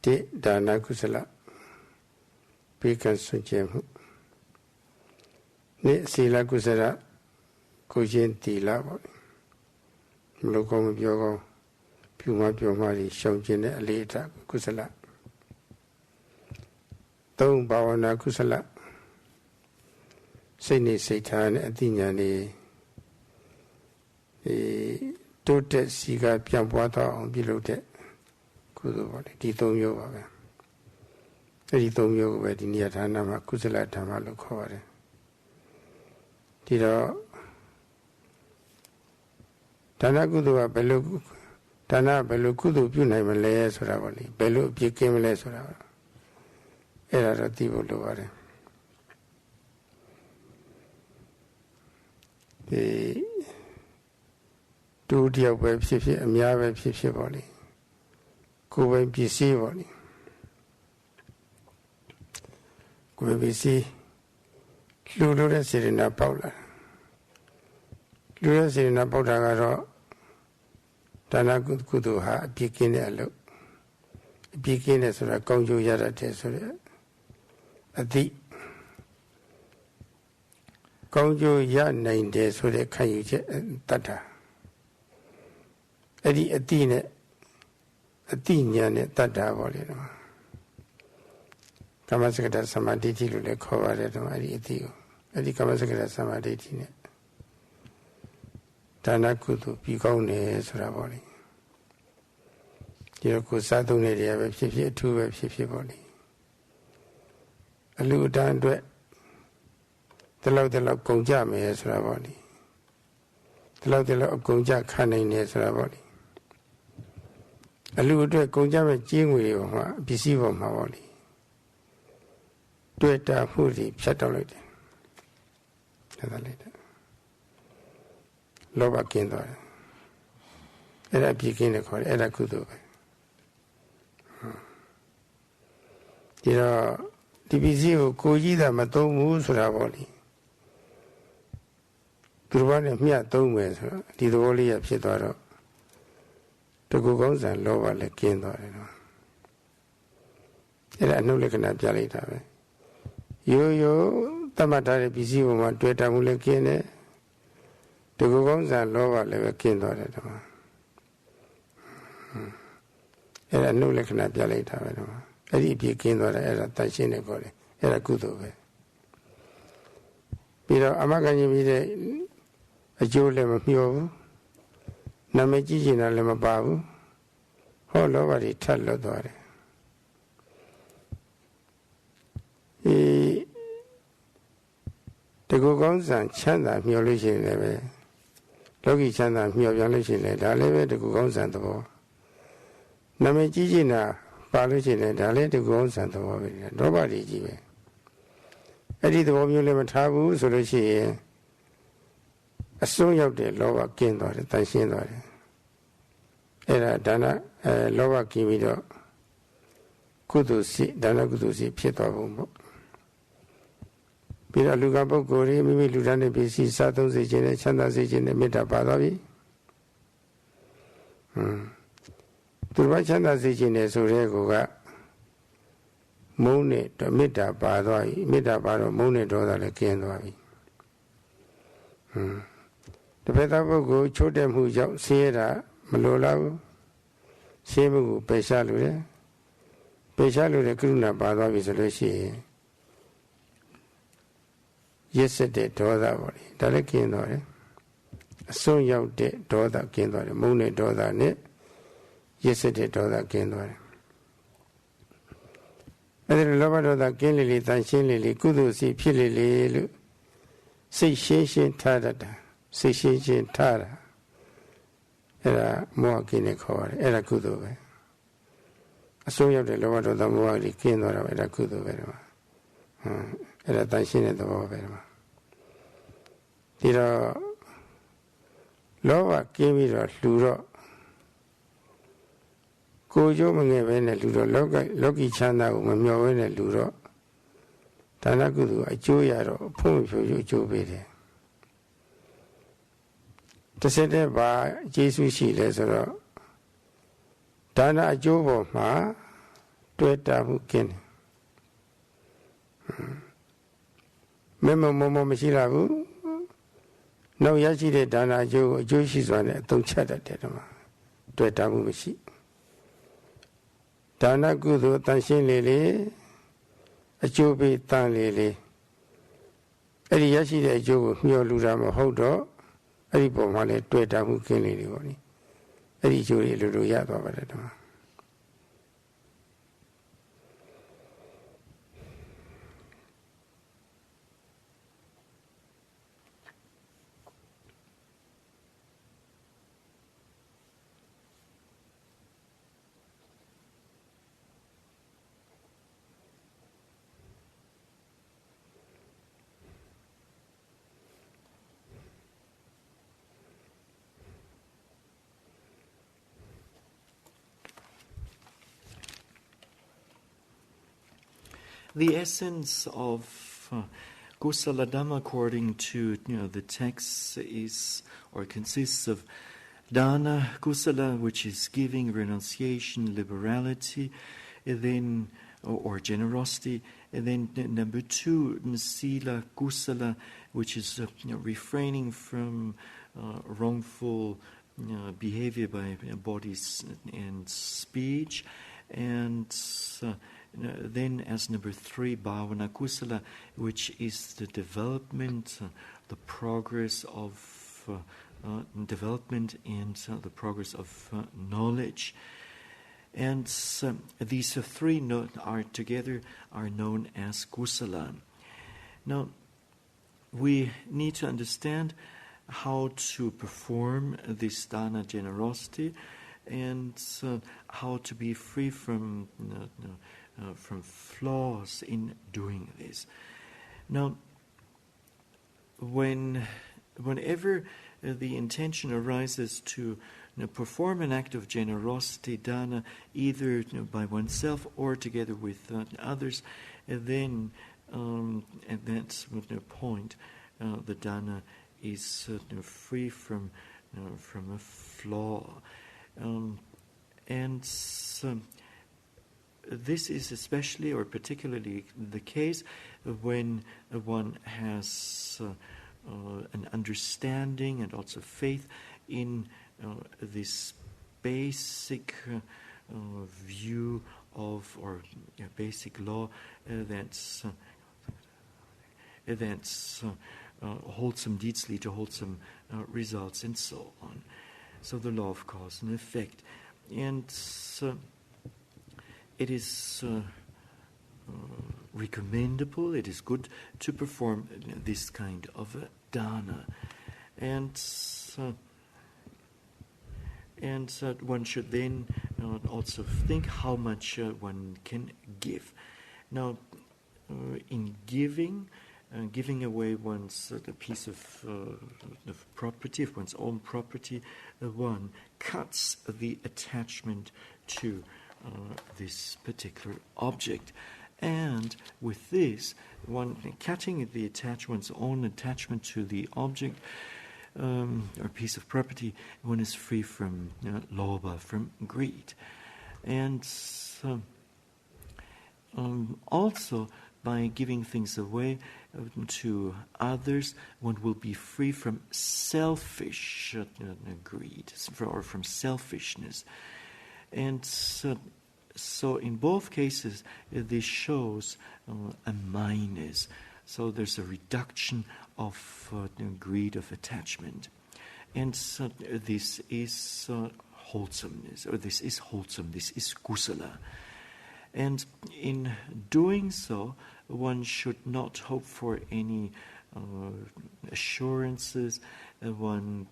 it? Dana Kusala. Pekan Sunjem. Ne Sila Kusara, Kujin Tila. Locom Yogo, Puma Pumari, Shonjin, Alita, Kusala. Don't Bawana Kusala. Sini Satan Adinyani Tote Siga Piampuata on below that Kudovali, Titom Yoga. Titom Yoga, the Niatana, Kusala Tama Lokore. Tiro Tana Kudua Belu Tana Belukudu Puna Malaya Soravali, Belu Pikim Lesora. Era Tivo Lovare. The two dear web shift, a mere web shift body. Go web PC body. Go web PC. Lulu Serena Paula. Lulu Serena Paula. Dana good kuduha, begin a look. Begin as a conju yada tesor. A deep. Conjo ya 9 days so that can you get Tata Eddie Athene Athenian Tata Volino Kamasaka Samadhi to the cover at Eddie Eddie Kamasaka Samadhi. Tana Kudu Picone Suravoli ဒီတော့ကိုစားသုံးတဲ့တရားပဲဖြစ်ဖြစ်အထူးပဲဖြစ်ဖြစ်ပေါ့လေအလူအတန်းအတွက်ဒီလောက်ကုန်ကြမယ်ဆိုတာပေါ့လေဒီလောက်အကုန်ကြခံနိုင်တယ်ဆိုတာပေါ့လေအလူအတွက်ကုန်ကြမဲ့ကြီးငွေပေါ်မှာပစ္စည်းပေါ်မှာပေါ့လေတွေ့တာမှုတွေဖြတ်တော့လိုက်တယ်ဒါလည်းလောဘကင်းသွားတယ်အဲ့ဒါပြည့်ကင်းတယ်ခေါ်တယ်အဲ့ဒါကုသိုလ်ပဲဒီတော့ဒီပစ္စည်းကိုကြီးတာမသုံးဘူးဆိုတာပေါ့လေသူတို့ကလည်းမျှသုံးမယ်ဆိုတော့ဒီသဘောလေးရဖြစ်သွားတော့တကူကောင်းစံလောဘလည်းကင်းသွားတယ်နော်အဲ့ဒါအနုလက္ခဏာပြလိုက်တာပဲရိုးသတ်မှတ်ထားတဲ့ပစ္စည်းပေါ်မှာတွေ့တာမှုလည်းကင်းတယ်တကူကောင်းစံလောဘလည်းပဲကင်းသွားတယ်တော့အဲ့ဒါအနုလက္ခဏာပြလိုက်တာပဲတော့အဲ့ဒီအပြည့်ကင်းသွားတယ်အဲ့ဒါတန်ရှင်းတယ်ခေါ်တယ်အဲ့ဒါကုသိုလ်ပဲပြီးတော့အမဂ္ဂဉာဏ်ပြီးတဲ့အကျိုးလည်းမမျှော်ဘူးနာမည်ကြီးကျင်တာလည်းမပါဘူးဟောလောဘတွေထပ်လွတ်သွားတယ်တကူကောင်းစံချမ်းသာမျှော်လို့ရှိရင်လည်းပဲလောကီချမ်းသာမျှော်ပြန်လို့ရှိရင်လည်းဒါလည်းပဲတကူကောင်းစံသဘောနာမည်ကြီးကျင်တာပါလို့ရှိရင်ဒါလည်းတကူကောင်းစံသဘောပဲလောဘတွေကြီးပဲအဲ့ဒီသဘောမျိုးလည်းမထားဘူးဆိုလို့ရှိရင်အစွန်းရောက်တဲ့လောဘကင်းသွားတယ်တန်ရှင်းသွားတယ်အဲ့ဒါဒါနလောဘကင်းပြီးတော့ကုသိုလ်စိဒါနကုသိုလ်စိဖြစ်သွားပုံပေါ့ပြီးတော့လူကပုဂ္ဂိုလ်တွေမိမိလူတန်းတဲ့ပစ္စည်းစားသုံးစေခြင်းနဲ့ချမ်းသာစေခြင်းနဲ့မေတ္တာပါသွားပြီသူတို့ချမ်းသာစေခြင်းနဲ့ဆိုတဲ့ကောကမုန်းနဲ့မေတ္တာပါသွားပြီမေတ္တာပါတော့မုန်းနဲ့ဒေါသလည်းကင်းသွားပြီတပည့်သားပုဂ္ဂိုလ်ချိုးတဲ့မှုကြောင့်ဆင်းရဲတာမလိုလားဘူးဆင်းရဲမှုကိုပယ်ရှားလို့တယ်ပယ်ရှားလို့တဲ့ကရုဏာပါသွားပြီဆိုလို့ရှိရင်ရစ်စစ်တဲ့ဒေါသပေါ့လေဒါလည်းကင်းသွားတယ်အစွန်းရောက်တဲ့ဒေါသကင်းသွားတယ်မုန်းတဲ့ဒေါသနဲ့ရစ်စစ်တဲ့ဒေါသကင်းသွားတယ်အဲ့ဒီလောဘဒေါသကင်းလေတန်ရှင်းလေကုသိုလ်စိဖြစ်လေလို့စိတ်ရှင်းထားတတ်တာစိတ်ရှင်းထားတာအဲ့ဒါမောဟကင်းတဲ့ခေါ်ရတယ်အဲ့ဒါကုသိုလ်ပဲအစိုးရောက်တဲ့လောဘဒေါသမောဟတွေကင်းသွားတာပဲအဲ့ဒါကုသိုလ်ပဲဒီမှာအဲ့ဒါတန်ရှင်းတဲ့သဘောပဲဒီမှာဒီတော့လောဘကင်းပြီးတော့လှူတော့ကိုယ်ကျိုးမငယ်ပဲနဲ့လှူတော့လောကီချမ်းသာကိုမမျှော်ဘဲနဲ့လှူတော့ဒါနကုသိုလ်အကျိုးရတော့ဖုံးဖြိုးအကျိုးပေးတယ်တစ်စက်တည်းပါကျေးဇူးရှိလဲဆိုတော့ဒါနအကျိုးပေါ်မှာတွေ့တာမှုကင်းတယ်မမရှိလာဘူးနောက်ရရှိတဲ့ဒါနအကျိုးကိုအကျိုးရှိစွာနဲ့အသုံးချတတ်တယ်ဒီမှာတွေ့တာမှုမရှိဒါနကုသိုလ်တန်ရှင်းလေအကျိုးပေးတန်လေအဲ့ဒီရရှိတဲ့အကျိုးကိုမျှော်လူတာမဟုတ်တော့အဲ့ဒီပုံမှာလည်းတွေ့တာမှုကင်းလေပေါ့နိအဲ့ဒီအကျိုးတွေလိုရသွားပါတယ်ဒီမှာThe essence of Kusala Dhamma, according to the text, is or consists of Dana Kusala, which is giving, renunciation, liberality, and then or generosity, and then number 2, Sila Kusala, which is refraining from wrongful behavior by bodies and speech, and then as number 3, Bhavana Kusala, which is the development, the progress of development and the progress of knowledge. And these three are together are known as kusala. Now, we need to understand how to perform this dana generosity, and how to be free from flaws in doing this. Now, whenever the intention arises to perform an act of generosity, dana, either by oneself or together with others, then at that point, the dana is free from a flaw. And this is especially or particularly the case when one has an understanding and also faith in this basic view of, or basic law that's wholesome deeds lead to wholesome results, and so on. So the law of cause and effect. And it is recommendable, it is good to perform this kind of a dana. And one should then also think how much one can give. Now, in giving away one's piece of property, of one's own property, one cuts the attachment to this particular object. And with this, one cutting one's own attachment to the object or piece of property, one is free from lobha, from greed. And also, by giving things away to others, one will be free from selfish greed, or from selfishness. And so in both cases, this shows a minus. So there's a reduction of greed, of attachment. And so this is wholesomeness, or this is wholesome, this is kusala. And in doing so, one should not hope for any assurances. One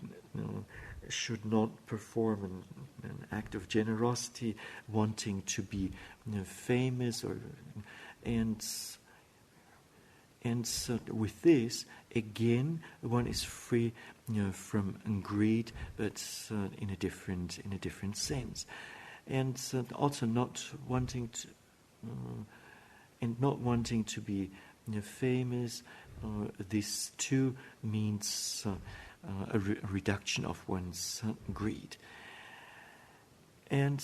should not perform an act of generosity wanting to be famous, and so with this, again, one is free from greed, but in a different sense. And also not wanting to be famous. This too means a reduction of one's greed. And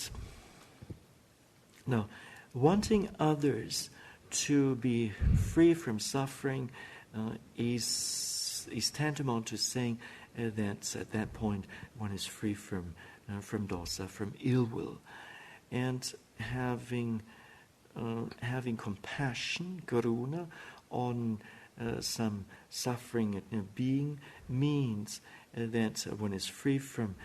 now, wanting others to be free from suffering is tantamount to saying that at that point one is free from dosa, from ill will, and having compassion, karuna, on some suffering being means that one is free from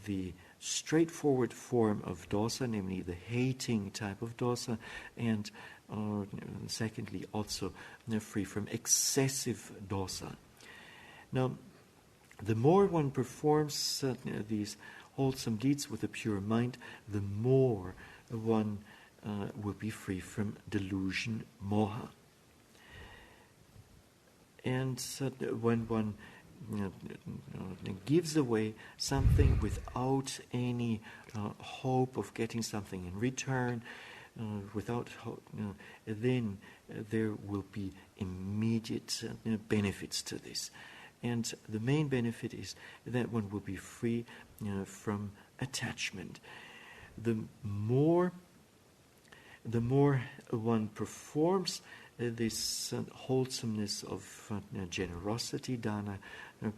the straightforward form of dosa, namely the hating type of dosa, and secondly also free from excessive dosa. Now, the more one performs these wholesome deeds with a pure mind, the more one will be free from delusion, moha. And when one gives away something without any hope of getting something in return, without hope, then there will be immediate benefits to this. And the main benefit is that one will be free from attachment. The more one performs this wholesomeness of generosity, dana,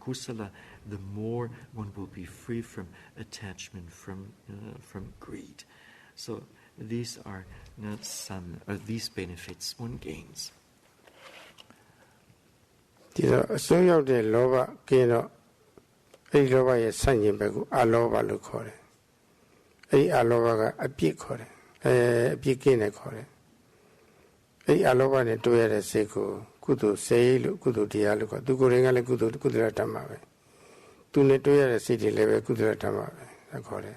kusala, the more one will be free from attachment, from greed. So these are these benefits one gains. ဒီတော့အစွန်းရောက်တဲ့လောဘကင်းတော့အဲဒီလောဘရဲ့ဆန့်ကျင်ဘက်ကိုအလောဘလို့ခေါ်တယ် Any aloba a big core, a big in a core. Any aloba and to a seco, kudu say, kudu dialogo, duguringa kudu kudra tamave. To net to a city level kudra tamave, a core.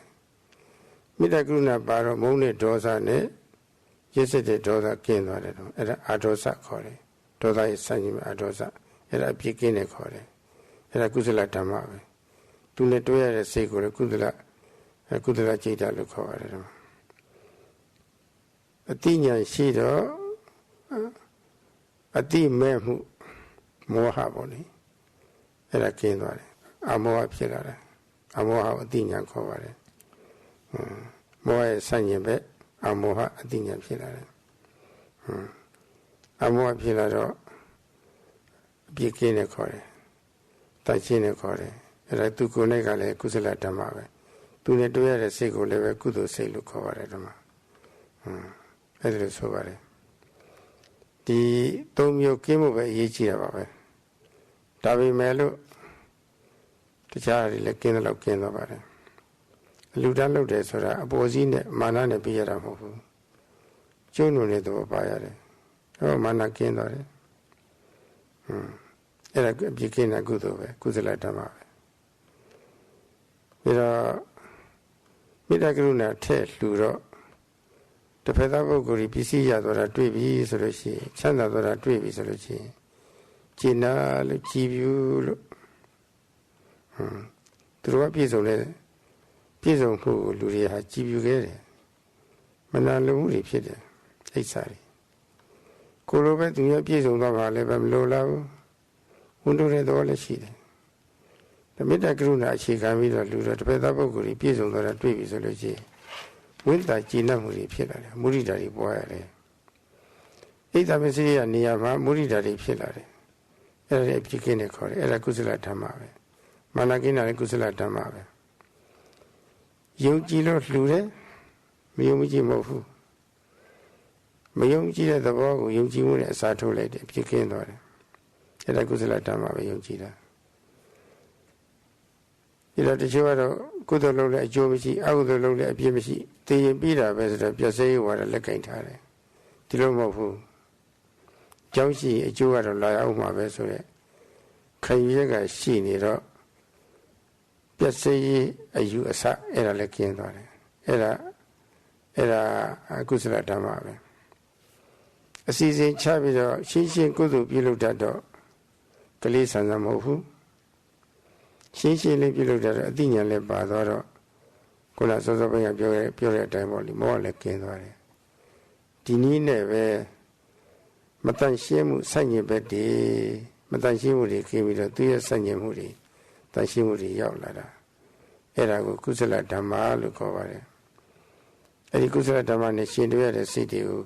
Midaguna baro mone dosa ne, yesterday dosa came on it, adosa core. Dosa is sanima adosa, and a big in a core. And a kuzala tamave. To net to a seco, kudra. Kudra Chita look over a Tinya Shido a tea memu Mohaboni and a kinware, a moa pillar, a moha Tinya cover. Moa Sanyabe, a moha Tinya pillar. A moa pillar Bikine core, Tachine core, and I took Onegale Kusala Tamave. To ne do a sego level kudo say look over it. It is over it. The Tomio came over each year. Tavi Melo, the child like Kenalo came over it. Ludalo de Sora, Bozine, Manana Piera Mofu. Juno need to buy it. Oh, Mana came over it. It became a good over, Kuzala Dama. Midaguna tell Luro. The pedagogy Pisia or a Twibi solution, Chanda or a Twibi solution. Gina, Gibu. Through a piece of it. Piece of who Luria had Gibu get it. Manaluri Pida. Exactly. Koloba to your piece of Nava Lola. Wonder all the sheet. The Midaguna she can read a Lura, the pedagogy piece of the Twibi solution. Winter Gina Muri Pillar, Muridari boy. ဣဒ္ဓမစရိယနေရာမှာမုရိဒာတွေဖြစ်လာတယ်အဲ့ဒါအဖြစ်ကင်းနေခေါ်တယ်အဲ့ဒါကုသလဓမ္မပဲမာနကင်းတာလည်းကုသလဓမ္မပဲယုံကြည်လို့လှူတယ်မယုံကြည်မဟုတ်ဘူးမယုံကြည်တဲ့သဘောကိုယုံကြည်မှုနဲ့အစားထိုးလိုက်တယ်ဖြစ်ကင်းသွားတယ်အဲ့ဒါကုသလဓမ္မပဲယုံကြည်တာဒီတော့တချို့ကတော့ကုသိုလ်လုပ်လည်းအကျိုးမရှိအကုသိုလ်လုပ်လည်းအပြစ်မရှိသိရင်ပြီးတာပဲဆိုတော့ပြည့်စည်ဝါဒလက်ကင်ထားတယ်ဒီလိုမဟုတ်ဘူးကြောင်းရှိအကျိုးကတော့လာအောင်မှာပဲဆိုတော့ခံရက်ကရှိနေတော့ပြည့်စည်အယူအဆအဲ့ဒါလည်းကျင်းသွားတယ်အဲ့ဒါအကုသလဓမ္မပဲအစီအစဉ်ချပြီးတော့ရှင်းရှင်းကုသိုလ်ပြုလုပ်တတ်တော့ကလေးဆန်ဆန်မဟုတ်ဘူးရှင်းရှင်းလေးပြုလုပ်တတ်တော့အသိဉာဏ်လည်းပါသွားတော့ခုနစောစောပိုင်းကပြောတဲ့အတိုင်းပေါ့လေမောဟလည်းကျင်းသွားတယ်ဒီနည်းနဲ့ပဲမတန်ရှင်းမှုစိုက်ညစ်ဘက်တည်းမတန်ရှင်းမှုတွေခင်းပြီးတော့သူရဲ့စိုက်ညစ်မှုတွေတန်ရှင်းမှုတွေရောက်လာတာအဲ့ဒါကိုကုသလဓမ္မလို့ခေါ်ပါတယ်အဲ့ဒီကုသလဓမ္မနဲ့ရှင်တွေ့ရတဲ့စိတ်တွေကို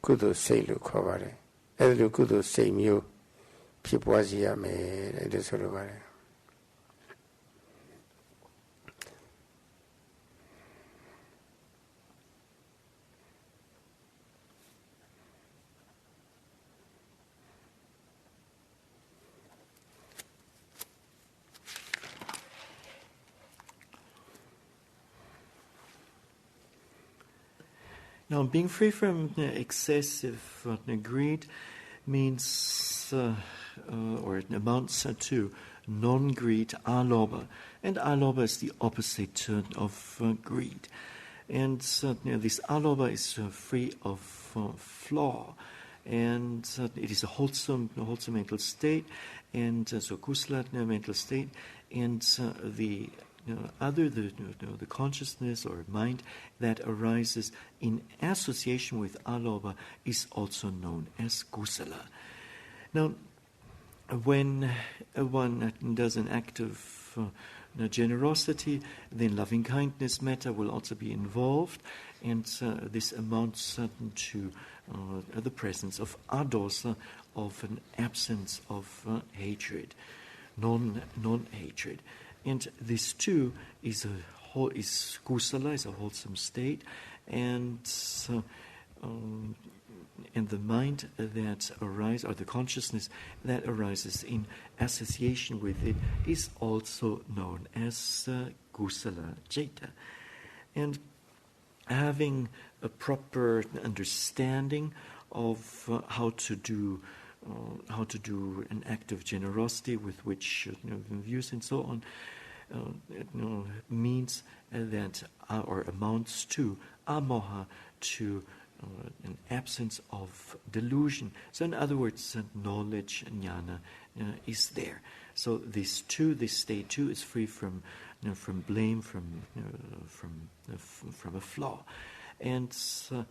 ကုသိုလ်စိတ်လို့ခေါ်ပါတယ်အဲ့ဒီလိုကုသိုလ်စိတ်မျိုးဖြစ်ပွားစေရမယ်တဲ့ဒါဆိုလိုပါတယ်Now, being free from excessive greed means, or it amounts to non-greed, alobha. And alobha is the opposite of greed. And this alobha is free of flaw. And it is a wholesome mental state, and so kusala mental state, and the consciousness or mind that arises in association with alobha is also known as kusala. Now, when one does an act of generosity, then loving kindness matter will also be involved, and this amounts to the presence of adosa, of an absence of hatred, non-hatred. And this too is kusala, is a wholesome state, and the mind that arises, or the consciousness that arises in association with it, is also known as kusala citta. And having a proper understanding of how to do an act of generosity with which views and so on means that or amounts to amoha, to an absence of delusion. So in other words, knowledge, jnana, is there. So this state too is free from blame, from a flaw, and so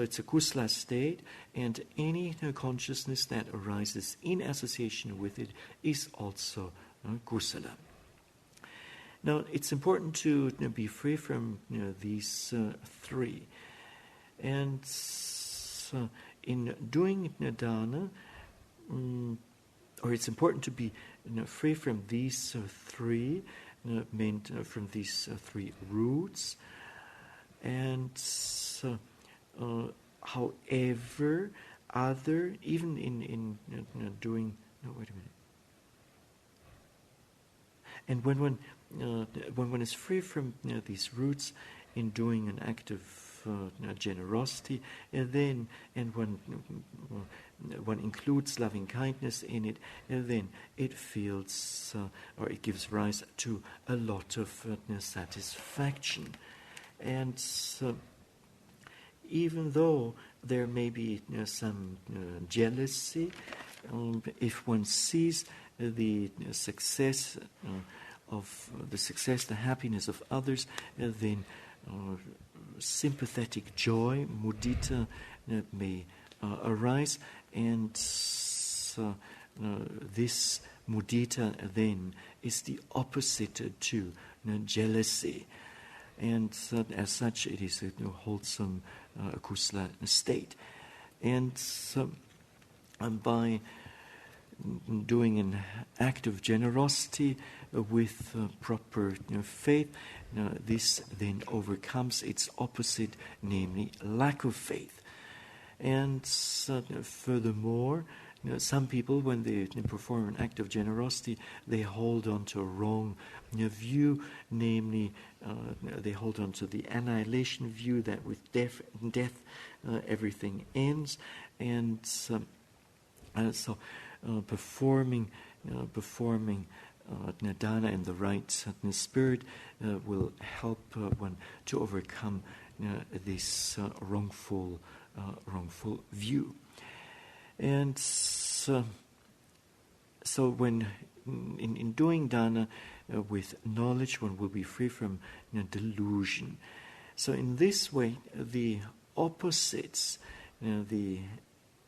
it's a kusala state, and any consciousness that arises in association with it is also kusala. Now it's important to be free from these three. And in doing dana, or it's important to be free from these three, from these three roots. And however, even in doing. No, wait a minute. And when one is free from these roots in doing an act of generosity, and when one includes loving kindness in it, and then it feels or it gives rise to a lot of satisfaction. And even though there may be some jealousy, if one sees the success the happiness of others, then sympathetic joy, mudita, may arise, and this mudita then is the opposite to jealousy, and as such it is a wholesome kusala state. And by doing an act of generosity with proper faith, this then overcomes its opposite, namely lack of faith. And furthermore, some people, when they perform an act of generosity, they hold on to a wrong view, namely they hold on to the annihilation view that with death everything ends, and so performing dana in the right spirit will help one to overcome this wrongful view. And so when in doing dana with knowledge, one will be free from delusion. So in this way, the opposites, the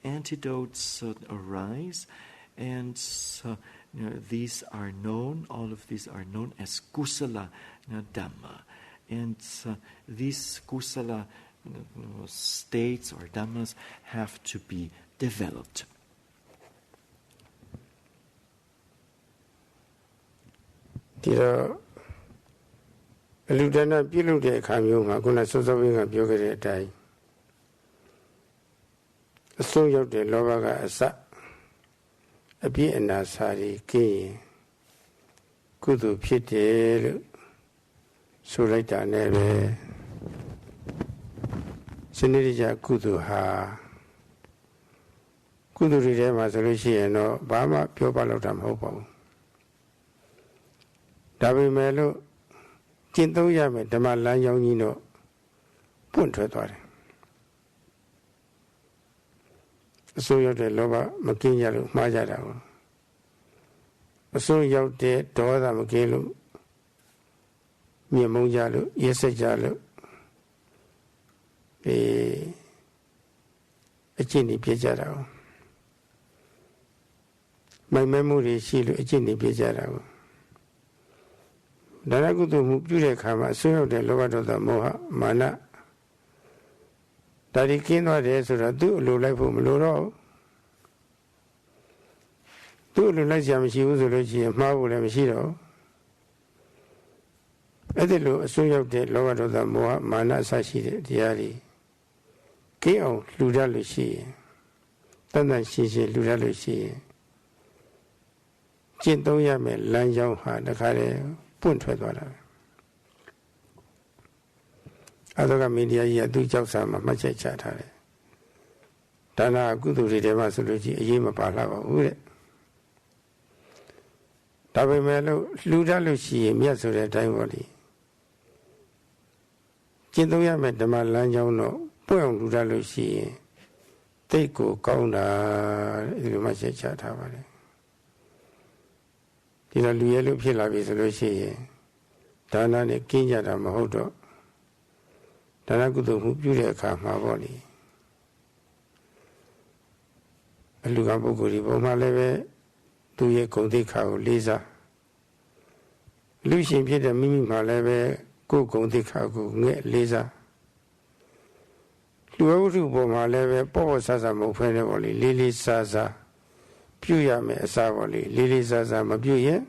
antidotes arise, and these are known, all of these are known as kusala dhamma. And these kusala states or dhammas have to be developed. Tira aludana pilu de khamyo ma kuna sosawi nga pyo kare atai aso yauk de loba ka asa api anasari ke kudu phit de lo so lai ta ne be sinirija kudu ha kudu ri de ma so lo shi yen no ba ma pyo pa lok ta ma hot pa bu. ဒါပေမဲ့လို့ကျင့်သုံးရမယ်ဓမ္မလမ်းကြောင်းကြီးတော့ပွင့်ထွက်သွားတယ်အစိုးရတဲ့လောဘမကင်းကြလို့မှားကြတာကိုအစိုးရတဲ့ဒေါသမကင်းလို့မြင်မုန်းကြလို့ရက်စက်ကြလို့အကျင့်တွေပြကြတာကိုမိုက်မဲမှုတွေရှိလို့အကျင့်တွေပြကြတာကို ဒါနကုသိုလ်မှုပြုတဲ့အခါမှာအစွန်းရောက်တဲ့လောဘဒေါသမောဟမာနဒါတွေကင်းသွားတယ်ဆိုတော့သူ့အလိုလိုက်ဖို့မလိုတော့သူ့အလိုလိုက်စရာမရှိဘူးဆိုလို့ရှိရင်မှားဖို့လည်းမရှိတော့အဲ့ဒီလိုအစွန်းရောက်တဲ့လောဘဒေါသမောဟမာနအစရှိတဲ့တရားတွေကင်းအောင်လှူဒတ်လို့ရှိရင်တန်တန်ရှင်းရှင်းလှူဒတ်လို့ရှိရင်ကျင့်သုံးရမယ်လမ်းကြောင်းဟာတခါတည်းပွင့်ထွက်သွားတာ Adoga media ya tu chao sa ma ma che cha tha de. Dana kudu ri de ma so lo ji aye ma pa la ba hu de. Da pai me lo lu da lo shi yin myat so deတိုင်းပေါ့လေကျင့်သုံးရမယ်ဓမ္မလမ်းကြောင်းတော့ပွင့်အောင်လူdaလို့ရှိရင်တိတ်ကိုကောင်းတာဒီလိုမှရှင်းချထားပါတယ်ဒီတော့လူရဲလို့ဖြစ်လာပြီဆိုလို့ရှိရင်ဒါနနဲ့ကင်းကြတာမဟုတ်တော့ဒါနကုသိုလ်မှုပြုတဲ့အခါမှာပေါ့လေအလူကပုဂ္ဂိုလ်ဒီပုံမှန်လည်းပဲသူရဲ့ဂုဏ်သိက္ခာကိုလေးစားလူရှင်ဖြစ်တဲ့မိမိမှာလည်းပဲကိုယ်ဂုဏ်သိက္ခာကိုငဲ့လေးစားလူဝတ္ထုပေါ်မှာလည်းပဲပေါ့ပေါ့ဆဆမဟုတ်ဖဲနဲ့ပေါ့လေလေးလေးစားစားပြုရမယ်အစားပေါ့လေလေးလေးစားစားမပြုရင်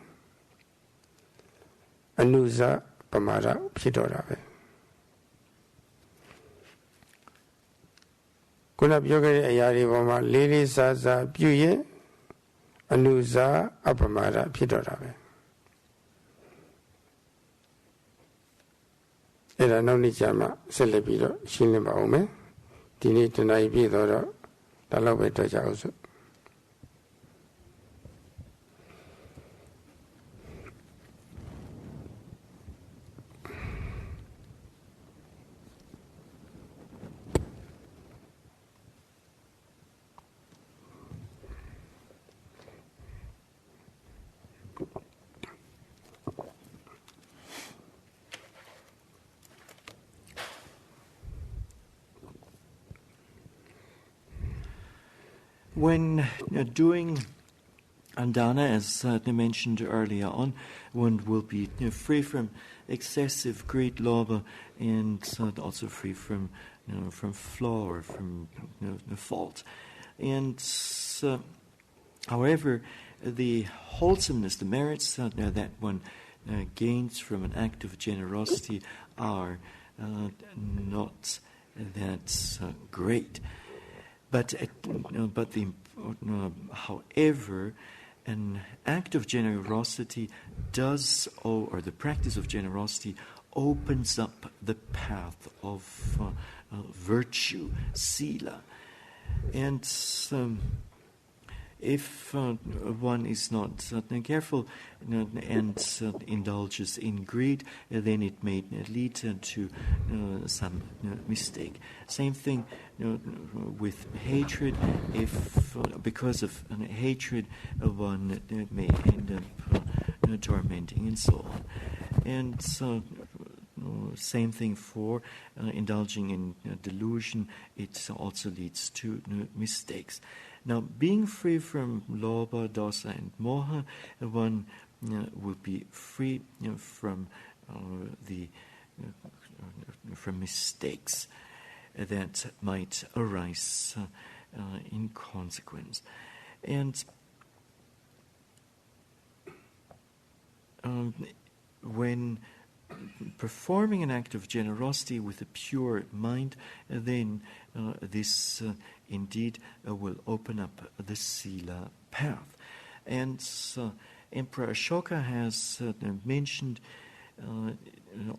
အနုဇပမာဒဖြစ်တော့တာပဲခုနပြောခဲ့တဲ့အရာတွေပေါ်မှာလေးလေးစားစားပြုရင်အနုဇအပမာဒဖြစ်တော့တာပဲအဲ့ဒါနောက်နေ့ကျမှဆက်လက်ပြီးတော့ရှင်းလင်းပါအောင်မယ်ဒီနေ့တနင်္လာပြည့်တော့ဒါလောက်ပဲတွေ့ကြအောင်စို့When doing Dana, as mentioned earlier on, one will be free from excessive greed, lobha, and also free from flaw or from fault. And however, the wholesomeness, the merits that one gains from an act of generosity are not that great. But however, an act of generosity does, or the practice of generosity opens up the path of virtue, sila. And if one is not careful and indulges in greed, then it may lead to some mistake. Same thing with hatred. If because of hatred one may end up tormenting and so on. And same thing for indulging in delusion. It also leads to mistakes. Now, being free from lobha, dosa, and moha, one will be free from mistakes that might arise in consequence. And when performing an act of generosity with a pure mind, then this indeed will open up the sila path. And Emperor Ashoka has mentioned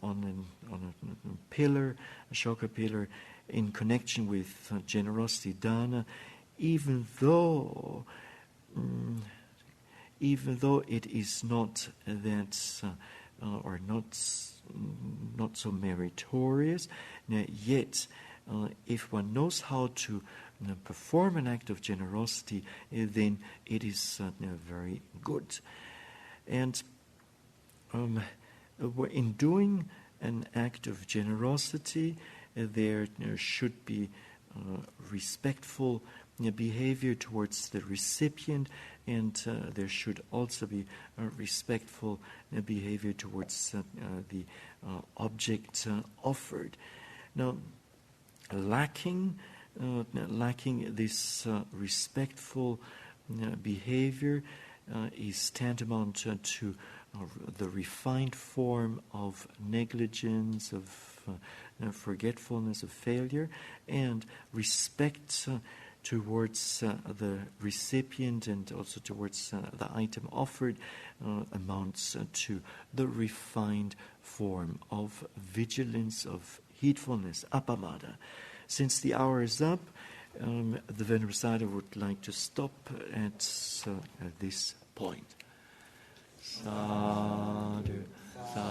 on a pillar, Ashoka pillar, in connection with generosity dana, even though it is not that or not so meritorious, yet if one knows how to perform an act of generosity, then it is very good. And in doing an act of generosity, there should be respectful behavior towards the recipient, and there should also be respectful behavior towards the object offered. Now, lacking this respectful behavior is tantamount to the refined form of negligence, of forgetfulness, of failure, and respect towards the recipient and also towards the item offered amounts to the refined form of vigilance, of heedfulness, apamada. Since the hour is up, the Venerable Sayadaw would like to stop at this point. Sadhu, sadhu.